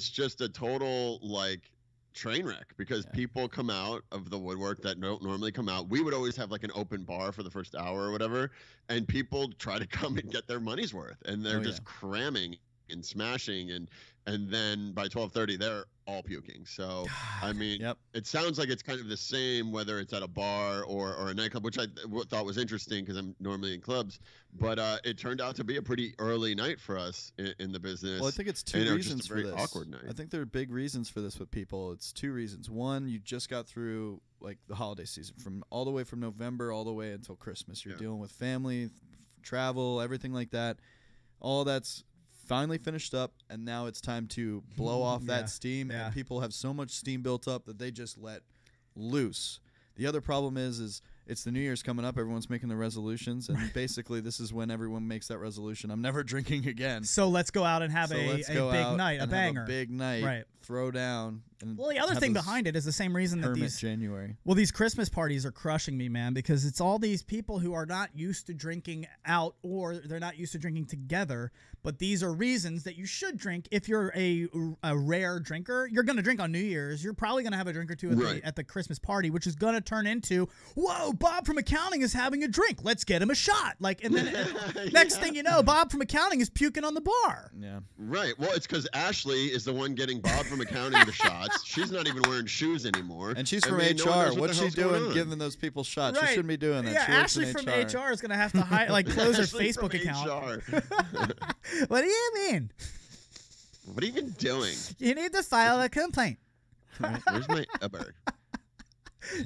just a total like train wreck because people come out of the woodwork that don't normally come out. We would always have like an open bar for the first hour or whatever, and people try to come and get their money's worth, and they're just cramming and smashing, and then by 12:30 they're all puking. So I mean, it sounds like it's kind of the same whether it's at a bar or a nightclub, which I thought was interesting because I'm normally in clubs, but it turned out to be a pretty early night for us in the business. Well, I think it's two reasons just a very for this. Awkward night. I think there are big reasons for this with people. It's two reasons. One, you just got through like the holiday season from all the way from November all the way until Christmas. You're dealing with family, travel, everything like that. All that's finally finished up, and now it's time to blow off that steam, and people have so much steam built up that they just let loose. The other problem is it's the New Year's coming up. Everyone's making the resolutions, and basically this is when everyone makes that resolution. I'm never drinking again. So let's go out and have a big night, a banger. Have a big night. Right. Throw down, And Well, the other thing behind it is the same reason that these Christmas parties are crushing me, man, because it's all these people who are not used to drinking out or they're not used to drinking together. But these are reasons that you should drink if you're a rare drinker. You're going to drink on New Year's. You're probably going to have a drink or two at the Christmas party, which is going to turn into, whoa, Bob from accounting is having a drink. Let's get him a shot. Like, and then next thing you know, Bob from accounting is puking on the bar. Yeah. Right. Well, it's because Ashley is the one getting Bob from accounting the shots. She's not even wearing shoes anymore. And she's from HR. What's she doing giving those people shots? She shouldn't be doing that. Yeah, she Ashley from HR is going to have to close her Facebook account. What do you mean? What are you even doing? You need to file a complaint. Where's my Uber?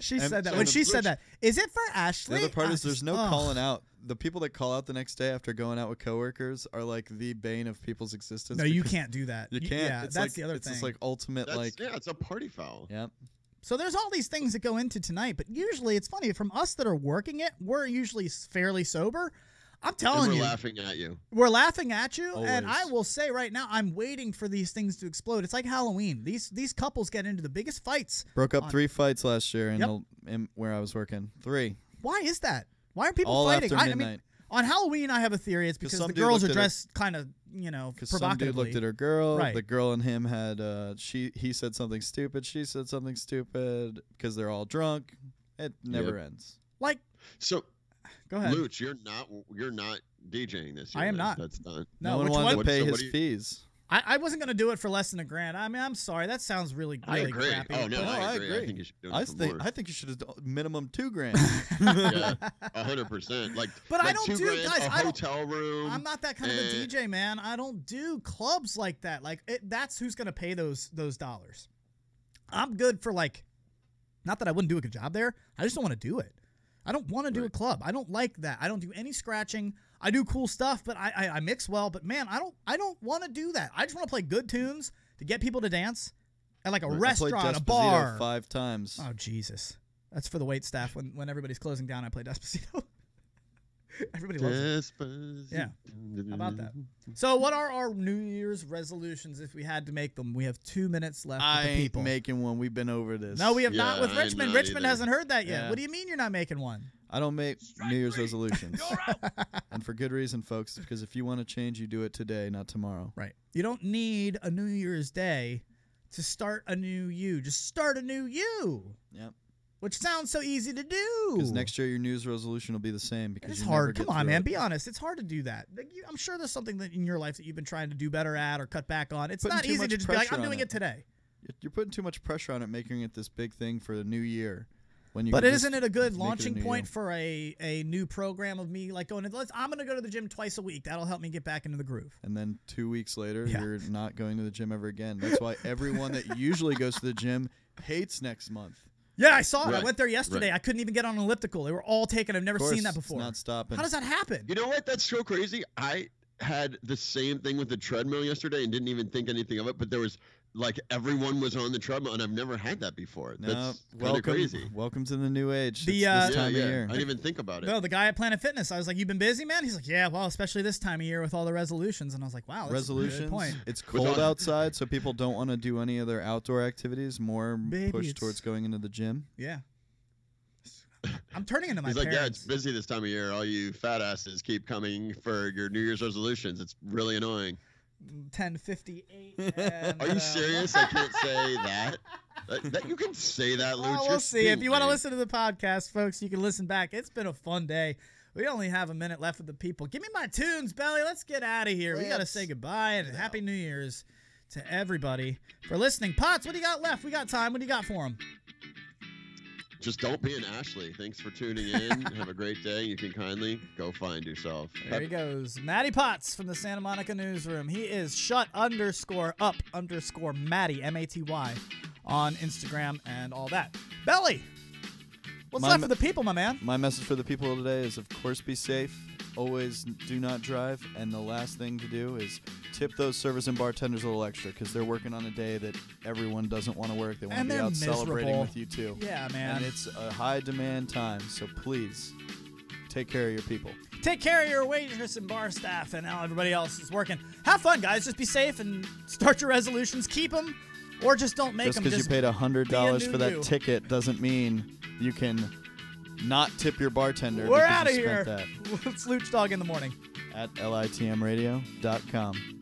She said that. When she said that, is it for Ashley? The other part is there's no calling out. The people that call out the next day after going out with coworkers are like the bane of people's existence. No, you can't do that. You can't. Yeah, that's the other thing. It's like ultimate yeah, it's a party foul. Yeah. So there's all these things that go into tonight, but usually it's funny. From us that are working it, we're usually fairly sober. I'm telling you. We're laughing at you. We're laughing at you. Always. And I will say right now, I'm waiting for these things to explode. It's like Halloween. These couples get into the biggest fights. Broke up 3 fights last year in where I was working. 3. Why is that? Why are people all fighting? After midnight. I mean, on Halloween, I have a theory. It's because the girls are dressed kind of, provocatively. Because some dude looked at her girl. Right. The girl and him had, he said something stupid. She said something stupid because they're all drunk. It never ends. Like. So. Go ahead. Luch, you're not DJing this year. I am not. That's done. No one wanted to pay his fees. I wasn't going to do it for less than $1,000. I mean, I'm sorry. That sounds really crappy. Oh, no, I agree. I think you should do it for more. I think you should have done minimum $2,000. Yeah, 100%. But I don't do, guys. A hotel room. I'm not that kind of a DJ, man. I don't do clubs like that. Like, that's who's going to pay those dollars. I'm good for not that I wouldn't do a good job there. I just don't want to do it. I don't want to do a club. I don't like that. I don't do any scratching. I do cool stuff, but I mix well. But man, I don't want to do that. I just want to play good tunes to get people to dance at like a restaurant, a bar. 5 times. Oh Jesus, that's for the wait staff when everybody's closing down. I play Despacito. Everybody loves it. Yeah. How about that? So what are our New Year's resolutions if we had to make them? We have 2 minutes left with the people. I ain't making one. We've been over this. No, we have not with Richmond. Richmond hasn't heard that yet. Yeah. What do you mean you're not making one? I don't make New Year's resolutions. And for good reason, folks, because if you want to change, you do it today, not tomorrow. Right. You don't need a New Year's Day to start a new you. Just start a new you. Yep. Which sounds so easy to do. Because next year your New Year's resolution will be the same. Because it's hard. Come on, man. Be honest. It's hard to do that. I'm sure there's something that in your life that you've been trying to do better at or cut back on. It's not easy to just be like, I'm doing it today. You're putting too much pressure on it, making it this big thing for the new year. But isn't it a good launching point for a new program of me going, I'm going to go to the gym twice a week. That'll help me get back into the groove. And then 2 weeks later, you're not going to the gym ever again. That's why everyone that usually goes to the gym hates next month. Yeah, I saw it. I went there yesterday. I couldn't even get on an elliptical. They were all taken. I've never seen that before. It's not stopping. How does that happen? You know what? That's so crazy. I had the same thing with the treadmill yesterday and didn't even think anything of it, but there was everyone was on the treadmill, and I've never had that before. That's kind of crazy. Welcome to the new age. This time of year. I didn't even think about it. No, the guy at Planet Fitness, I was like, "You've been busy, man?" He's like, "Yeah, well, especially this time of year with all the resolutions." And I was like, "Wow, that's resolutions. a good point." It's cold outside, so people don't want to do any other outdoor activities. More push towards going into the gym. Yeah. I'm turning into my He's parents. Yeah, it's busy this time of year. All you fat asses keep coming for your New Year's resolutions. It's really annoying. 10:58. Are you serious? I can't say that. That you can say that, Luch. Well, we'll see. If you want to listen to the podcast, folks, you can listen back. It's been a fun day. We only have a minute left with the people. Give me my tunes, Belly. Let's get out of here. We got to say goodbye and Happy New Year's to everybody for listening. Potts, what do you got left? We got time. What do you got for them? Just don't be an Ashley. Thanks for tuning in. Have a great day. You can kindly go find yourself. There he goes. Matty Potts from the Santa Monica Newsroom. He is shut_up_Matty, M-A-T-Y, on Instagram and all that. Belly, what's left for the people, my man? My message for the people today is, of course, be safe. Always do not drive. And the last thing to do is tip those servers and bartenders a little extra because they're working on a day that everyone doesn't want to work. They want to be out celebrating with you, too. Yeah, man. And it's a high-demand time, so please take care of your people. Take care of your waitress and bar staff and how everybody else is working. Have fun, guys. Just be safe and start your resolutions. Keep them Or just don't make them. Just because you paid $100 for that you. ticket doesn't mean you can not tip your bartender. We're because out of you here. spent that. It's Luch Dog in the morning. At litmradio.com.